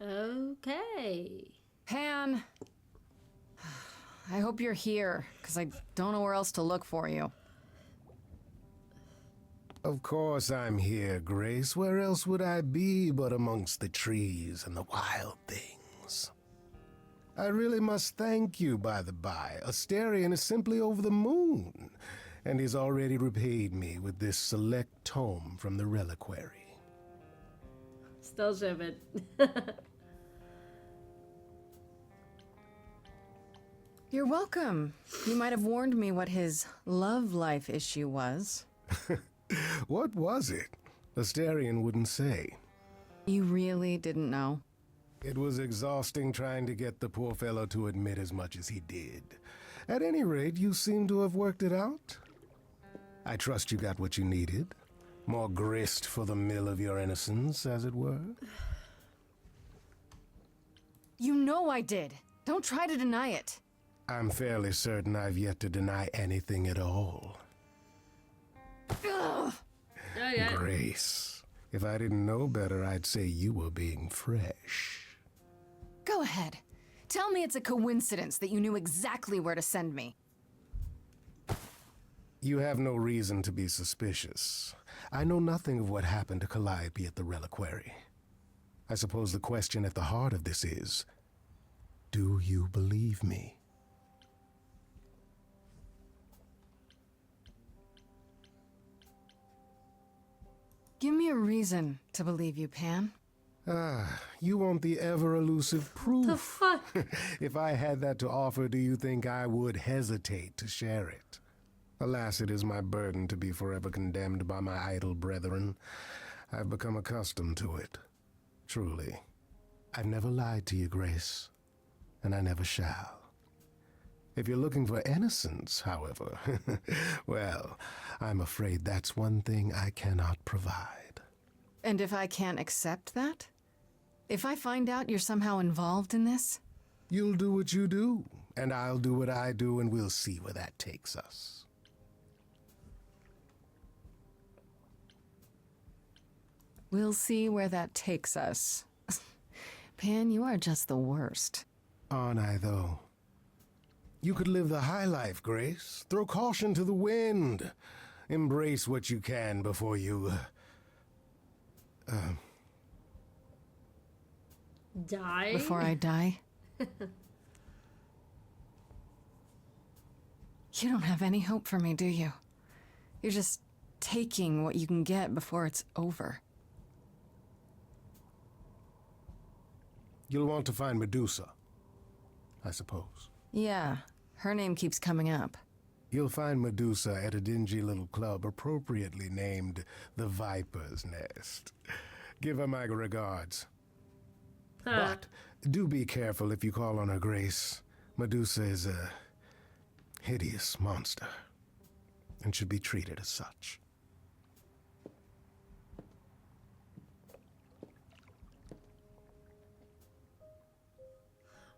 Speaker 3: Okay.
Speaker 2: Pan! I hope you're here, because I don't know where else to look for you.
Speaker 9: Of course I'm here, Grace. Where else would I be but amongst the trees and the wild things? I really must thank you, by the by. Asterion is simply over the moon, and he's already repaid me with this select tome from the reliquary.
Speaker 3: Still it.
Speaker 2: You're welcome. You might have warned me what his love life issue was.
Speaker 9: What was it? Asterion wouldn't say.
Speaker 2: You really didn't know?
Speaker 9: It was exhausting trying to get the poor fellow to admit as much as he did. At any rate, you seem to have worked it out. I trust you got what you needed. More grist for the mill of your innocence, as it were.
Speaker 2: You know I did. Don't try to deny it.
Speaker 9: I'm fairly certain I've yet to deny anything at all.
Speaker 2: Ugh.
Speaker 9: Grace, if I didn't know better, I'd say you were being fresh.
Speaker 2: Go ahead. Tell me it's a coincidence that you knew exactly where to send me.
Speaker 9: You have no reason to be suspicious. I know nothing of what happened to Calliope at the reliquary. I suppose the question at the heart of this is, do you believe me?
Speaker 2: Give me a reason to believe you, Pan.
Speaker 9: Ah, you want the ever-elusive proof.
Speaker 3: The fuck?
Speaker 9: If I had that to offer, do you think I would hesitate to share it? Alas, it is my burden to be forever condemned by my idle brethren. I've become accustomed to it. Truly. I've never lied to you, Grace, and I never shall. If you're looking for innocence, however, well, I'm afraid that's one thing I cannot provide.
Speaker 2: And if I can't accept that? If I find out you're somehow involved in this?
Speaker 9: You'll do what you do, and I'll do what I do, and we'll see where that takes us.
Speaker 2: We'll see where that takes us. Pan, you are just the worst.
Speaker 9: Aren't I, though? You could live the high life, Grace. Throw caution to the wind. Embrace what you can before you...
Speaker 3: Die?
Speaker 2: Before I die? You don't have any hope for me, do you? You're just taking what you can get before it's over.
Speaker 9: You'll want to find Medusa, I suppose.
Speaker 2: Yeah, her name keeps coming up.
Speaker 9: You'll find Medusa at a dingy little club appropriately named the Viper's Nest. Give her my regards. But do be careful if you call on her, Grace. Medusa is a hideous monster and should be treated as such.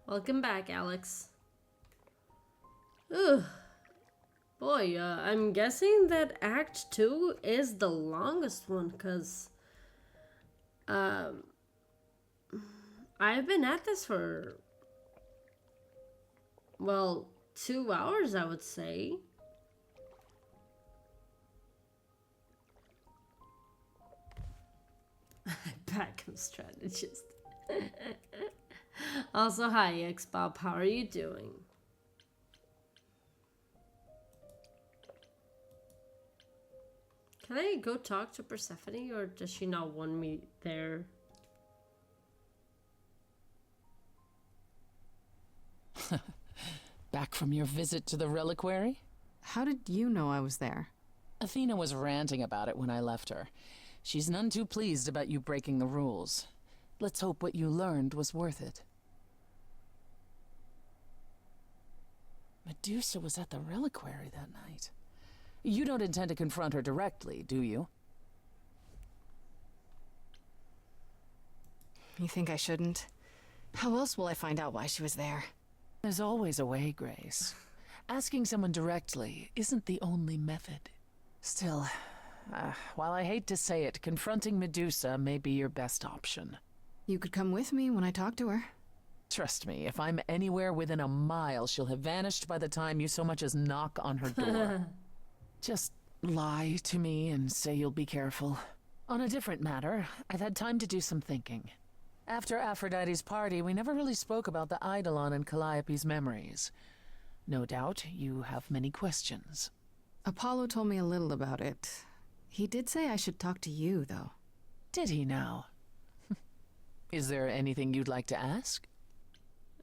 Speaker 3: Welcome back, Alex. Ugh. Boy, I'm guessing that Act 2 is the longest one, because I've been at this for, well, 2 hours, I would say. Backup strategist. Also, hi, X-Bob. How are you doing? Can I go talk to Persephone, or does she not want me there?
Speaker 1: Back from your visit to the reliquary?
Speaker 2: How did you know I was there?
Speaker 1: Athena was ranting about it when I left her. She's none too pleased about you breaking the rules. Let's hope what you learned was worth it. Medusa was at the reliquary that night. You don't intend to confront her directly, do you?
Speaker 2: You think I shouldn't? How else will I find out why she was there?
Speaker 1: There's always a way, Grace. Asking someone directly isn't the only method. Still, while I hate to say it, confronting Medusa may be your best option.
Speaker 2: You could come with me when I talk to her.
Speaker 1: Trust me, if I'm anywhere within a mile, she'll have vanished by the time you so much as knock on her door. Just lie to me and say you'll be careful. On a different matter, I've had time to do some thinking. After Aphrodite's party, we never really spoke about the Eidolon and Calliope's memories. No doubt you have many questions.
Speaker 2: Apollo told me a little about it. He did say I should talk to you, though.
Speaker 1: Did he now? Is there anything you'd like to ask?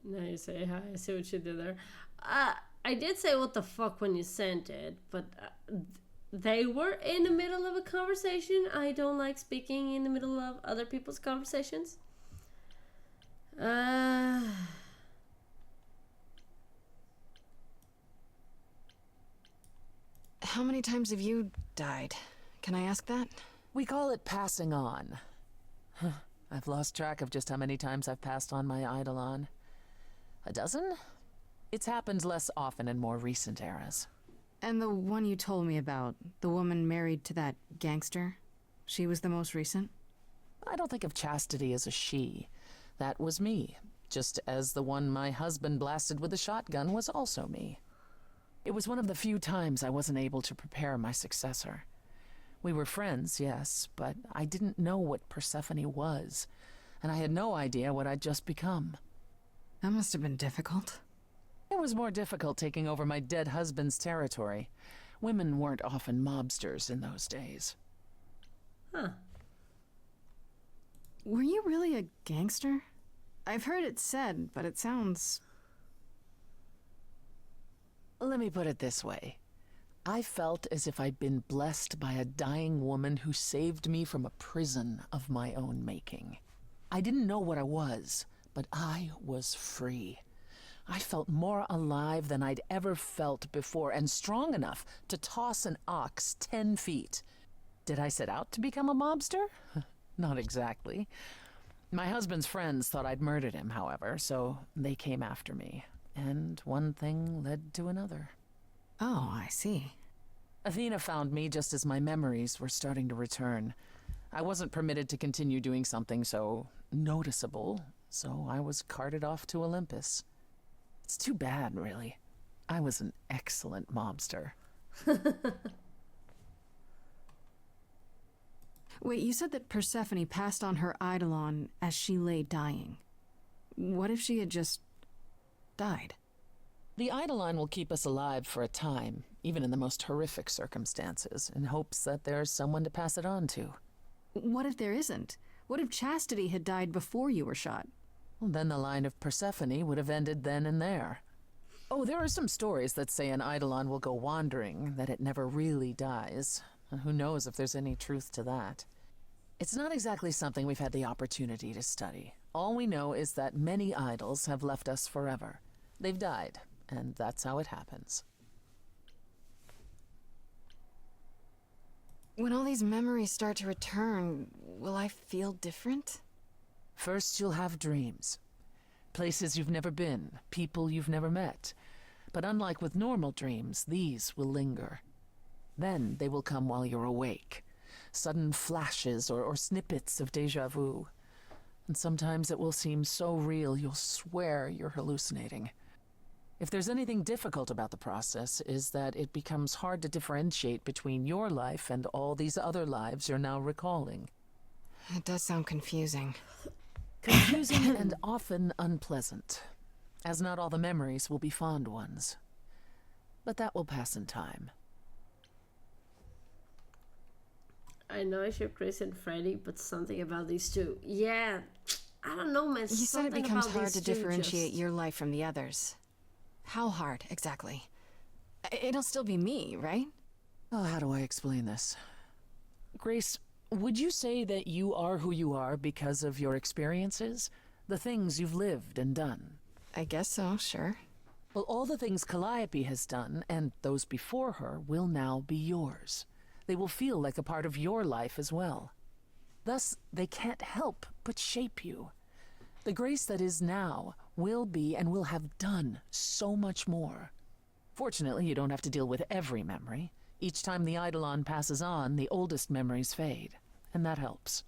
Speaker 3: Now you say hi. I see what you did there. I did say what the fuck when you sent it, but they were in the middle of a conversation. I don't like speaking in the middle of other people's conversations.
Speaker 2: How many times have you died? Can I ask that?
Speaker 1: We call it passing on. I've lost track of just how many times I've passed on my Eidolon. A dozen? It's happened less often in more recent eras.
Speaker 2: And the one you told me about, the woman married to that gangster, she was the most recent?
Speaker 1: I don't think of chastity as a she. That was me, just as the one my husband blasted with a shotgun was also me. It was one of the few times I wasn't able to prepare my successor. We were friends, yes, but I didn't know what Persephone was, and I had no idea what I'd just become.
Speaker 2: That must have been difficult.
Speaker 1: It was more difficult taking over my dead husband's territory. Women weren't often mobsters in those days.
Speaker 3: Huh.
Speaker 2: Were you really a gangster? I've heard it said, but it sounds...
Speaker 1: Let me put it this way. I felt as if I'd been blessed by a dying woman who saved me from a prison of my own making. I didn't know what I was, but I was free. I felt more alive than I'd ever felt before, and strong enough to toss an ox 10 feet. Did I set out to become a mobster? Not exactly. My husband's friends thought I'd murdered him, however, so they came after me. And one thing led to another.
Speaker 2: Oh, I see.
Speaker 1: Athena found me just as my memories were starting to return. I wasn't permitted to continue doing something so noticeable, so I was carted off to Olympus. It's too bad, really. I was an excellent mobster.
Speaker 2: Wait, you said that Persephone passed on her eidolon as she lay dying. What if she had just died?
Speaker 1: The eidolon will keep us alive for a time, even in the most horrific circumstances, in hopes that there's someone to pass it on to.
Speaker 2: What if there isn't? What if Chastity had died before you were shot?
Speaker 1: Well, then the line of Persephone would have ended then and there. Oh, there are some stories that say an eidolon will go wandering, that it never really dies. And who knows if there's any truth to that. It's not exactly something we've had the opportunity to study. All we know is that many idols have left us forever. They've died, and that's how it happens.
Speaker 2: When all these memories start to return, will I feel different?
Speaker 1: First, you'll have dreams. Places you've never been, people you've never met. But unlike with normal dreams, these will linger. Then they will come while you're awake. Sudden flashes or snippets of déjà vu. And sometimes it will seem so real you'll swear you're hallucinating. If there's anything difficult about the process, is that it becomes hard to differentiate between your life and all these other lives you're now recalling.
Speaker 2: It does sound confusing.
Speaker 1: Confusing and often unpleasant, as not all the memories will be fond ones. But that will pass in time.
Speaker 3: I know I ship Grace and Freddy, but something about these two. Yeah, I don't know, man.
Speaker 2: You said it
Speaker 3: Something
Speaker 2: becomes
Speaker 3: about
Speaker 2: hard
Speaker 3: these
Speaker 2: to
Speaker 3: two
Speaker 2: differentiate
Speaker 3: just-
Speaker 2: your life from the others. How hard, exactly? It'll still be me, right?
Speaker 1: Oh, how do I explain this? Grace, would you say that you are who you are because of your experiences? The things you've lived and done?
Speaker 2: I guess so, sure.
Speaker 1: Well, all the things Calliope has done, and those before her, will now be yours. They will feel like a part of your life as well. Thus, they can't help but shape you. The Grace that is now will be and will have done so much more. Fortunately, you don't have to deal with every memory. Each time the eidolon passes on, the oldest memories fade, and that helps.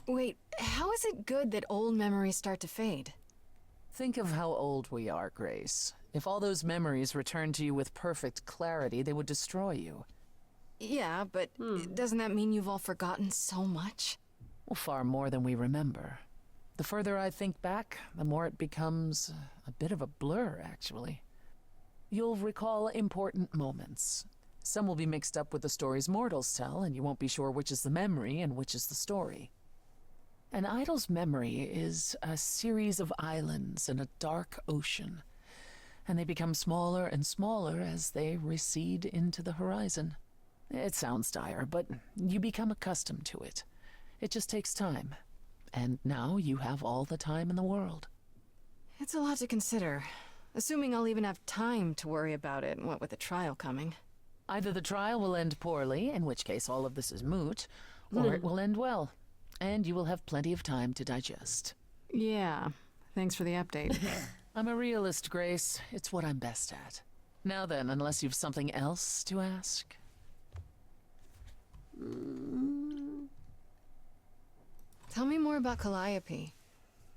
Speaker 2: Wait, how is it good that old memories start to fade?
Speaker 1: Think of how old we are, Grace. If all those memories returned to you with perfect clarity, they would destroy you.
Speaker 2: Yeah, but doesn't that mean you've all forgotten so much?
Speaker 1: Well, far more than we remember. The further I think back, the more it becomes a bit of a blur, actually. You'll recall important moments. Some will be mixed up with the stories mortals tell, and you won't be sure which is the memory and which is the story. An idol's memory is a series of islands in a dark ocean, and they become smaller and smaller as they recede into the horizon. It sounds dire, but you become accustomed to it. It just takes time. And now you have all the time in the world.
Speaker 2: It's a lot to consider. Assuming I'll even have time to worry about it, what with the trial coming.
Speaker 1: Either the trial will end poorly, in which case all of this is moot, or it will end well, and you will have plenty of time to digest.
Speaker 2: Yeah, thanks for the update.
Speaker 1: I'm a realist, Grace. It's what I'm best at. Now then, unless you've something else to ask.
Speaker 2: Tell me more about Calliope.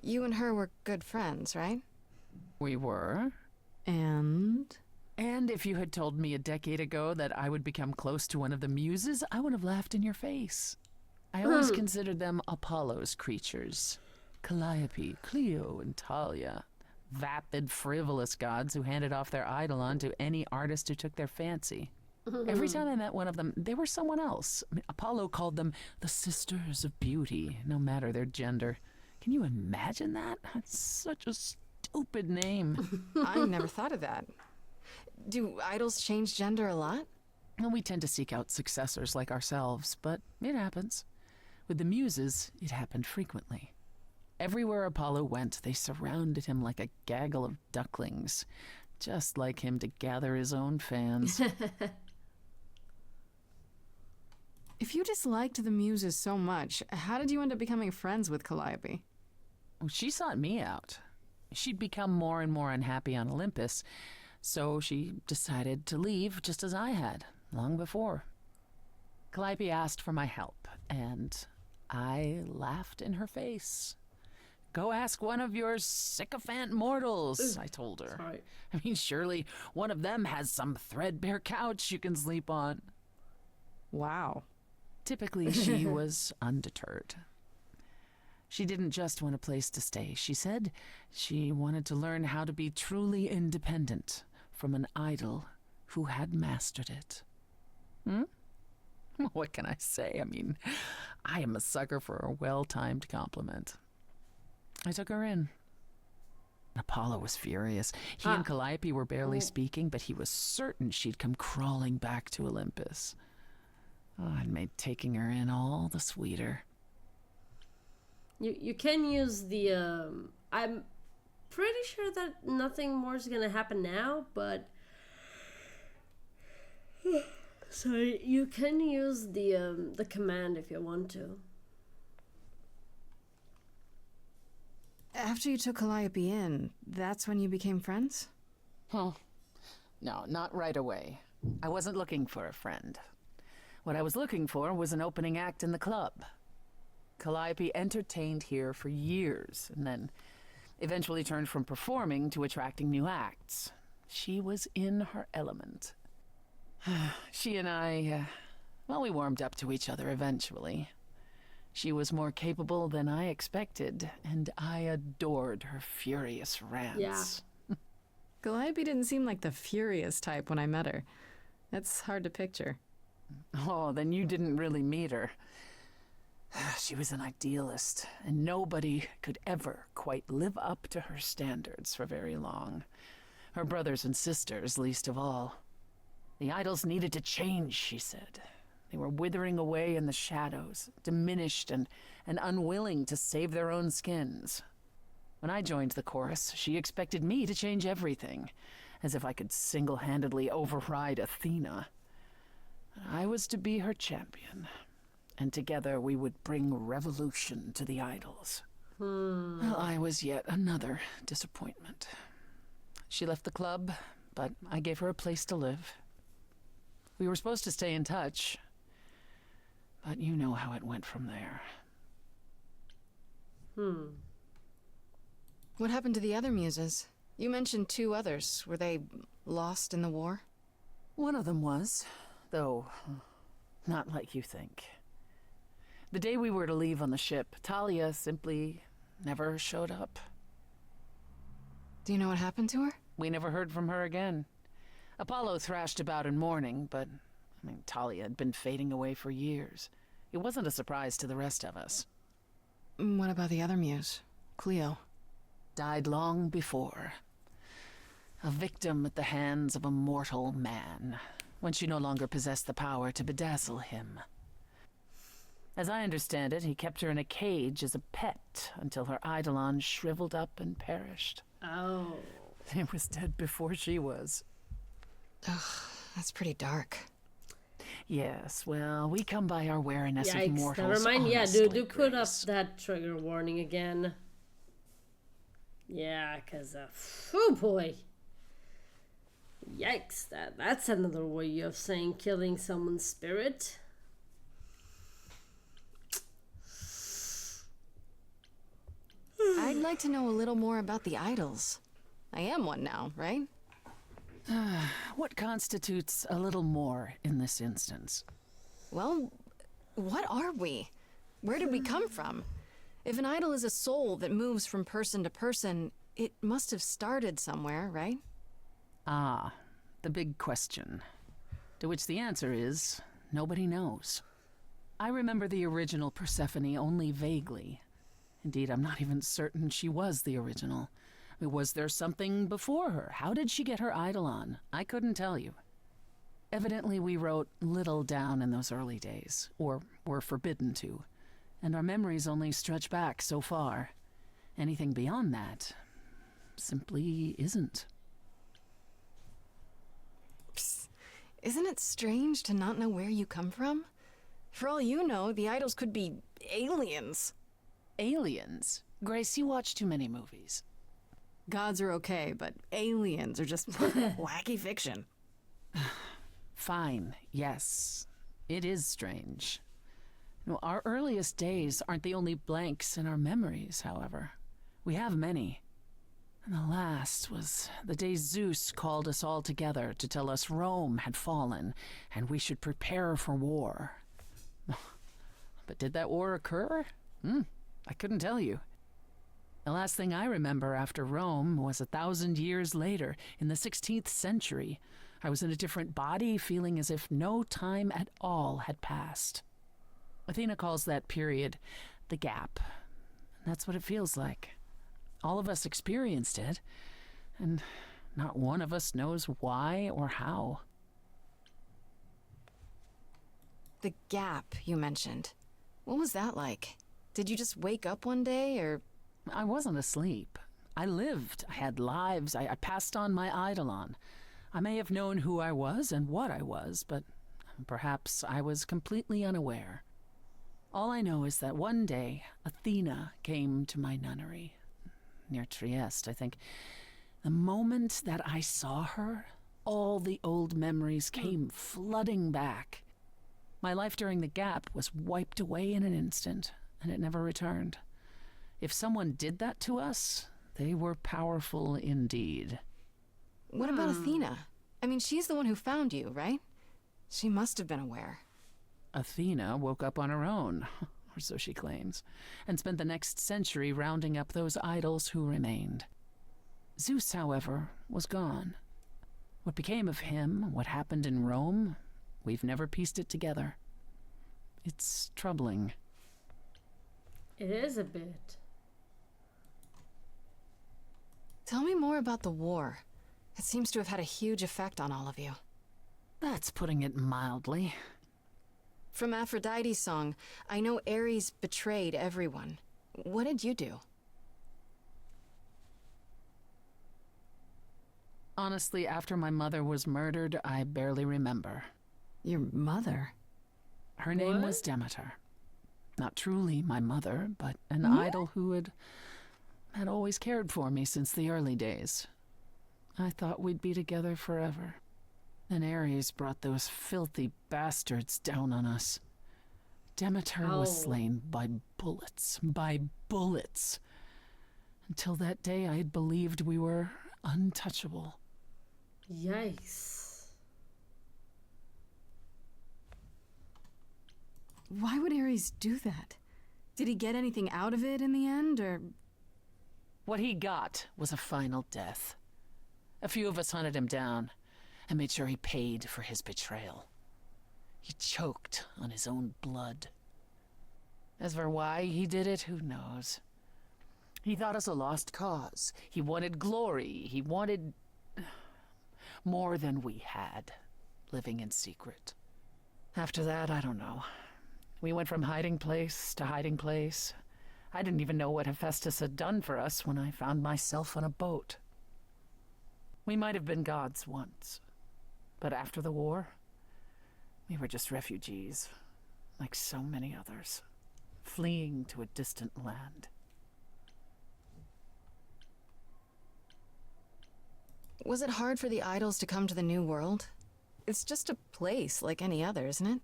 Speaker 2: You and her were good friends, right?
Speaker 1: We were.
Speaker 2: And?
Speaker 1: And if you had told me a decade ago that I would become close to one of the muses, I would have laughed in your face. I always considered them Apollo's creatures. Calliope, Clio, and Talia. Vapid, frivolous gods who handed off their eidolon to any artist who took their fancy. Every time I met one of them, they were someone else. I mean, Apollo called them the Sisters of Beauty, no matter their gender. Can you imagine that? That's such a stupid name.
Speaker 2: I never thought of that. Do idols change gender a lot?
Speaker 1: Well, we tend to seek out successors like ourselves, but it happens. With the muses, it happened frequently. Everywhere Apollo went, they surrounded him like a gaggle of ducklings, just like him to gather his own fans.
Speaker 2: If you disliked the muses so much, how did you end up becoming friends with Calliope?
Speaker 1: Well, she sought me out. She'd become more and more unhappy on Olympus, so she decided to leave just as I had, long before. Calliope asked for my help, and I laughed in her face. Go ask one of your sycophant mortals, I told her.
Speaker 3: Sorry.
Speaker 1: I mean, surely one of them has some threadbare couch you can sleep on.
Speaker 2: Wow.
Speaker 1: Typically, she was undeterred. She didn't just want a place to stay. She said she wanted to learn how to be truly independent from an idol who had mastered it. What can I say? I mean, I am a sucker for a well-timed compliment. I took her in. Apollo was furious. He and Calliope were barely speaking, but he was certain she'd come crawling back to Olympus. Oh, it made taking her in all the sweeter.
Speaker 3: You can use the I'm pretty sure that nothing more is gonna happen now, but sorry, you can use the command if you want to.
Speaker 2: After you took Calliope in, that's when you became friends?
Speaker 1: Oh, no, not right away. I wasn't looking for a friend. What I was looking for was an opening act in the club. Calliope entertained here for years, and then eventually turned from performing to attracting new acts. She was in her element. She and I, well, we warmed up to each other eventually. She was more capable than I expected, and I adored her furious rants.
Speaker 3: Yeah.
Speaker 2: Calliope didn't seem like the furious type when I met her. That's hard to picture.
Speaker 1: Oh, then you didn't really meet her. She was an idealist, and nobody could ever quite live up to her standards for very long. Her brothers and sisters, least of all. The idols needed to change, she said. They were withering away in the shadows, diminished and unwilling to save their own skins. When I joined the chorus, she expected me to change everything, as if I could single-handedly override Athena. I was to be her champion, and together we would bring revolution to the idols. Well, I was yet another disappointment. She left the club, but I gave her a place to live. We were supposed to stay in touch, but you know how it went from there.
Speaker 2: What happened to the other muses? You mentioned 2 others. Were they lost in the war?
Speaker 1: One of them was, though not like you think. The day we were to leave on the ship, Talia simply never showed up.
Speaker 2: Do you know what happened to her?
Speaker 1: We never heard from her again. Apollo thrashed about in mourning, but, I mean, Talia had been fading away for years. It wasn't a surprise to the rest of us.
Speaker 2: What about the other muse, Clio?
Speaker 1: Died long before. A victim at the hands of a mortal man, when she no longer possessed the power to bedazzle him. As I understand it, he kept her in a cage as a pet until her eidolon shriveled up and perished.
Speaker 3: Oh.
Speaker 1: It was dead before she was.
Speaker 2: Ugh, that's pretty dark.
Speaker 1: Yes, well, we come by our wariness of
Speaker 3: Yikes,
Speaker 1: mortals.
Speaker 3: never mind. Yeah,
Speaker 1: honestly,
Speaker 3: do put up
Speaker 1: Grace.
Speaker 3: that trigger warning again. Yeah, because, oh boy. Yikes, that's another way of saying killing someone's spirit.
Speaker 1: I
Speaker 2: I'd like to know a little more about the idols. I am one now, right?
Speaker 1: What constitutes a little more in this instance?
Speaker 2: Well, what are we? Where did we come from? If an idol is a soul that moves from person to person, it must have started somewhere, right?
Speaker 1: Ah, the big question. To which the answer is, nobody knows. I remember the original Persephone only vaguely. Indeed, I'm not even certain she was the original. Was there something before her? How did she get her idol on? I couldn't tell you. Evidently, we wrote little down in those early days, or were forbidden to, and our memories only stretch back so far. Anything beyond that simply isn't.
Speaker 2: Psst. Isn't it strange to not know where you come from? For all you know, the idols could be aliens.
Speaker 1: Aliens? Grace, you watch too many movies.
Speaker 2: Gods are okay, but aliens are just wacky fiction.
Speaker 1: Fine, yes. It is strange. No, our earliest days aren't the only blanks in our memories, however. We have many. And the last was the day Zeus called us all together to tell us Rome had fallen and we should prepare for war. But did that war occur? I couldn't tell you. The last thing I remember after Rome was 1,000 years later, in the 16th century. I was in a different body, feeling as if no time at all had passed. Athena calls that period the gap. And that's what it feels like. All of us experienced it, and not one of us knows why or how.
Speaker 2: The gap you mentioned. What was that like? Did you just wake up one day, or...
Speaker 1: I wasn't asleep. I lived. I had lives. I passed on my eidolon. I may have known who I was and what I was, but perhaps I was completely unaware. All I know is that one day, Athena came to my nunnery, near Trieste, I think. The moment that I saw her, all the old memories came flooding back. My life during the gap was wiped away in an instant, and it never returned. If someone did that to us, they were powerful indeed.
Speaker 2: What about Athena? I mean, she's the one who found you, right? She must have been aware.
Speaker 1: Athena woke up on her own, or so she claims, and spent the next century rounding up those idols who remained. Zeus, however, was gone. What became of him, what happened in Rome, we've never pieced it together. It's troubling.
Speaker 3: It is a bit.
Speaker 2: Tell me more about the war. It seems to have had a huge effect on all of you.
Speaker 1: That's putting it mildly.
Speaker 2: From Aphrodite's song, I know Ares betrayed everyone. What did you do?
Speaker 1: Honestly, after my mother was murdered, I barely remember.
Speaker 2: Your mother?
Speaker 1: Her name was Demeter. Not truly my mother, but an idol who had always cared for me since the early days. I thought we'd be together forever. Then Ares brought those filthy bastards down on us. Demeter was slain by bullets. Until that day, I had believed we were untouchable.
Speaker 3: Yikes.
Speaker 2: Why would Ares do that? Did he get anything out of it in the end, or...?
Speaker 1: What he got was a final death. A few of us hunted him down and made sure he paid for his betrayal. He choked on his own blood. As for why he did it, who knows? He thought us a lost cause. He wanted glory. He wanted more than we had, living in secret. After that, I don't know. We went from hiding place to hiding place. I didn't even know what Hephaestus had done for us when I found myself on a boat. We might have been gods once, but after the war, we were just refugees, like so many others, fleeing to a distant land.
Speaker 2: Was it hard for the idols to come to the New World? It's just a place like any other, isn't it?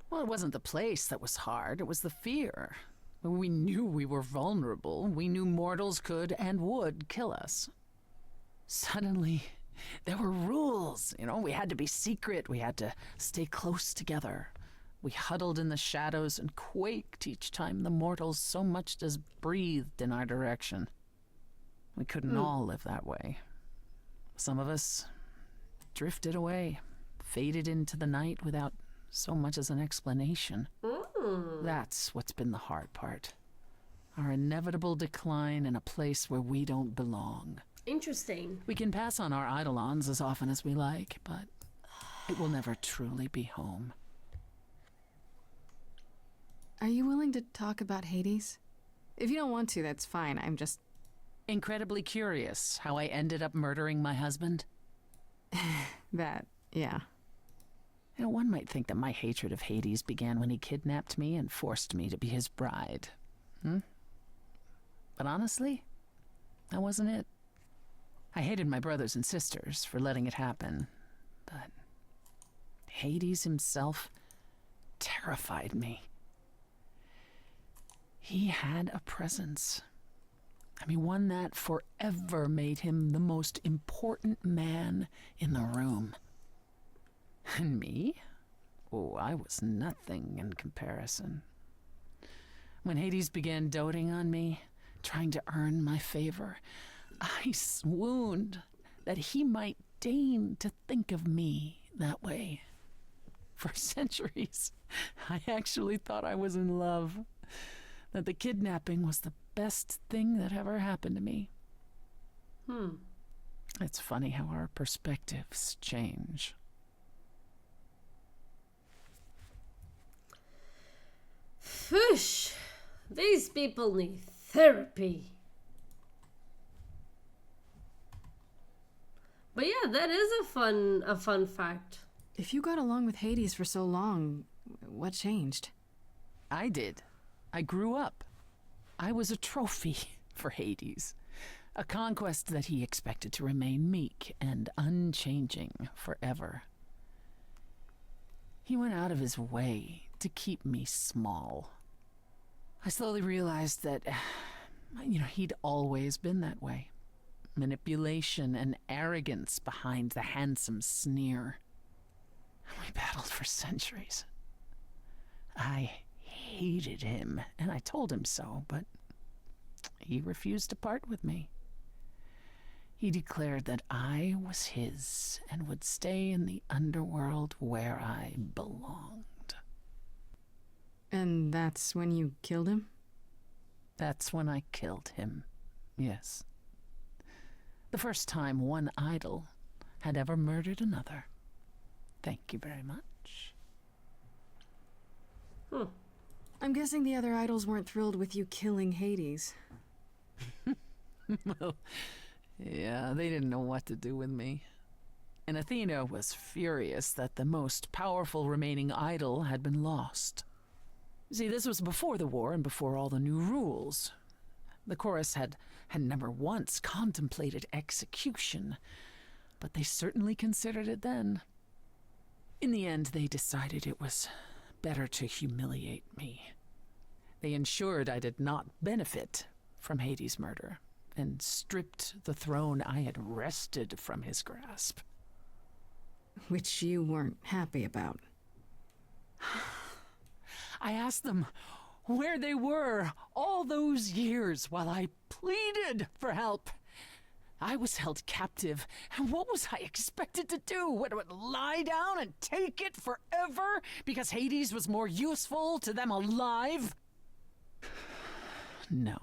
Speaker 1: Well, it wasn't the place that was hard, it was the fear. We knew we were vulnerable. We knew mortals could and would kill us. Suddenly, there were rules. We had to be secret. We had to stay close together. We huddled in the shadows and quaked each time the mortals so much as breathed in our direction. We couldn't all live that way. Some of us drifted away, faded into the night without so much as an explanation. That's what's been the hard part. Our inevitable decline in a place where we don't belong.
Speaker 3: Interesting.
Speaker 1: We can pass on our eidolons as often as we like, but it will never truly be home.
Speaker 2: Are you willing to talk about Hades? If you don't want to, that's fine. I'm just
Speaker 1: incredibly curious how I ended up murdering my husband.
Speaker 2: that, yeah.
Speaker 1: One might think that my hatred of Hades began when he kidnapped me and forced me to be his bride. But honestly, that wasn't it. I hated my brothers and sisters for letting it happen, but Hades himself terrified me. He had a presence. One that forever made him the most important man in the room. And me? Oh, I was nothing in comparison. When Hades began doting on me, trying to earn my favor, I swooned that he might deign to think of me that way. For centuries, I actually thought I was in love, that the kidnapping was the best thing that ever happened to me. It's funny how our perspectives change.
Speaker 3: Phew, these people need therapy. But yeah, that is a fun fact.
Speaker 2: If you got along with Hades for so long, what changed?
Speaker 1: I did. I grew up. I was a trophy for Hades. A conquest that he expected to remain meek and unchanging forever. He went out of his way to keep me small. I slowly realized that, he'd always been that way. Manipulation and arrogance behind the handsome sneer. We battled for centuries. I hated him, and I told him so, but he refused to part with me. He declared that I was his and would stay in the underworld where I belonged.
Speaker 2: And that's when you killed him?
Speaker 1: That's when I killed him, yes. The first time one idol had ever murdered another. Thank you very much.
Speaker 2: I'm guessing the other idols weren't thrilled with you killing Hades.
Speaker 1: Well, yeah, they didn't know what to do with me. And Athena was furious that the most powerful remaining idol had been lost. See, this was before the war and before all the new rules. The chorus had never once contemplated execution, but they certainly considered it then. In the end, they decided it was better to humiliate me. They ensured I did not benefit from Hades' murder, and stripped the throne I had wrested from his grasp.
Speaker 2: Which you weren't happy about.
Speaker 1: I asked them where they were all those years while I pleaded for help. I was held captive, and what was I expected to do? What, lie down and take it forever because Hades was more useful to them alive? No.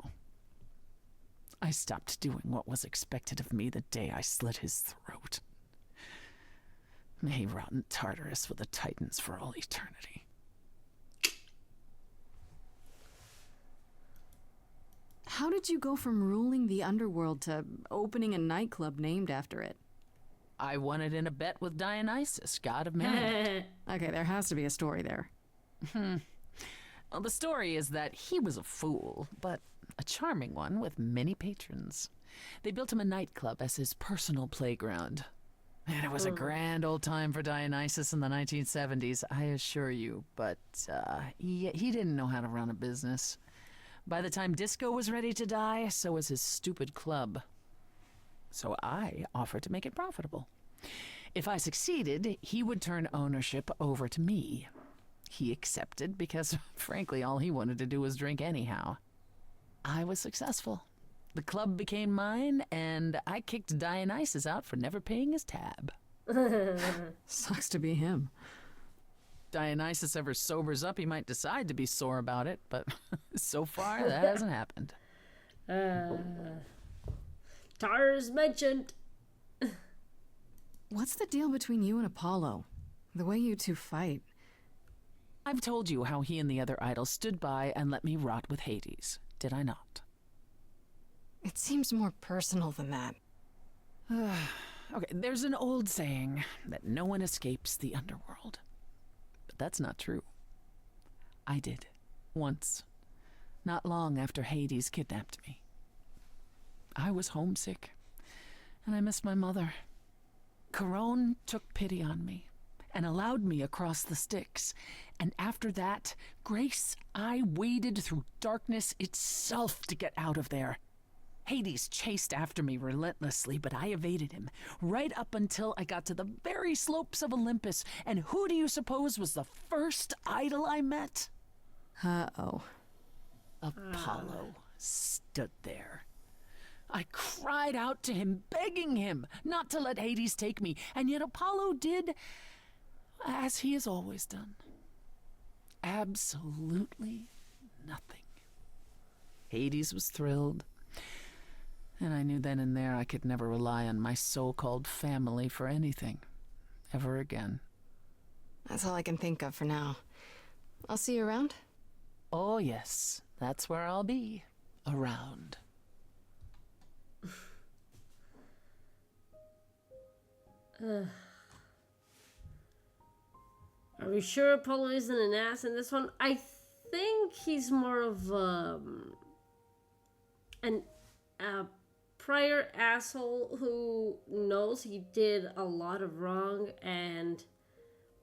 Speaker 1: I stopped doing what was expected of me the day I slit his throat. May he rot in Tartarus with the Titans for all eternity.
Speaker 2: How did you go from ruling the underworld to opening a nightclub named after it?
Speaker 1: I won it in a bet with Dionysus, god of merriment.
Speaker 2: Okay, there has to be a story there.
Speaker 1: Well, the story is that he was a fool, but a charming one with many patrons. They built him a nightclub as his personal playground. And it was a grand old time for Dionysus in the 1970s, I assure you, but he didn't know how to run a business. By the time Disco was ready to die, so was his stupid club. So I offered to make it profitable. If I succeeded, he would turn ownership over to me. He accepted because, frankly, all he wanted to do was drink anyhow. I was successful. The club became mine, and I kicked Dionysus out for never paying his tab.
Speaker 2: Sucks to be him.
Speaker 1: Dionysus ever sobers up, he might decide to be sore about it, but so far that hasn't happened.
Speaker 3: Tars mentioned.
Speaker 2: What's the deal between you and Apollo? The way you two fight.
Speaker 1: I've told you how he and the other idols stood by and let me rot with Hades, did I not?
Speaker 2: It seems more personal than that.
Speaker 1: Okay, there's an old saying that no one escapes the underworld. But that's not true. I did. Once. Not long after Hades kidnapped me. I was homesick, and I missed my mother. Charon took pity on me and allowed me across the Styx. And after that, Grace, I waded through darkness itself to get out of there. Hades chased after me relentlessly, but I evaded him, right up until I got to the very slopes of Olympus. And who do you suppose was the first idol I met?
Speaker 2: Uh-oh.
Speaker 1: Apollo stood there. I cried out to him, begging him not to let Hades take me, and yet Apollo did as he has always done. Absolutely nothing. Hades was thrilled, and I knew then and there I could never rely on my so-called family for anything, ever again.
Speaker 2: That's all I can think of for now. I'll see you around?
Speaker 1: Oh yes, that's where I'll be, around.
Speaker 3: Are we sure Apollo isn't an ass in this one? I think he's more of a prior asshole who knows he did a lot of wrong and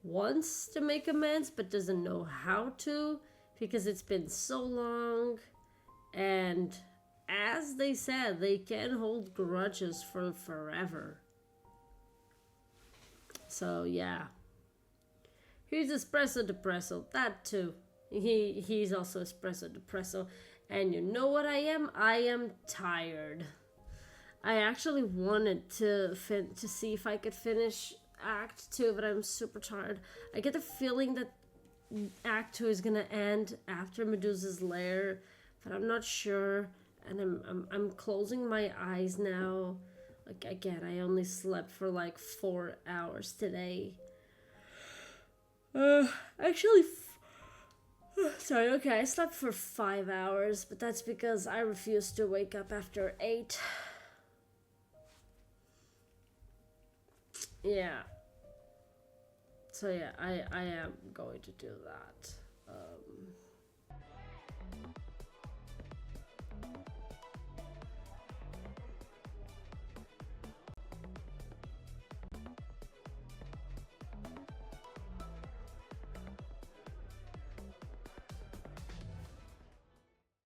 Speaker 3: wants to make amends but doesn't know how to because it's been so long. And as they said, they can hold grudges for forever. So yeah. Here's Espresso Depresso, that too. He's also Espresso Depresso. And you know what I am? I am tired. I actually wanted to see if I could finish Act 2, but I'm super tired. I get the feeling that Act 2 is gonna end after Medusa's lair, but I'm not sure. And I'm closing my eyes now. Like, again, I only slept for like 4 hours today. Actually, sorry, okay, I slept for 5 hours, but that's because I refused to wake up after 8. Yeah. So yeah, I am going to do that.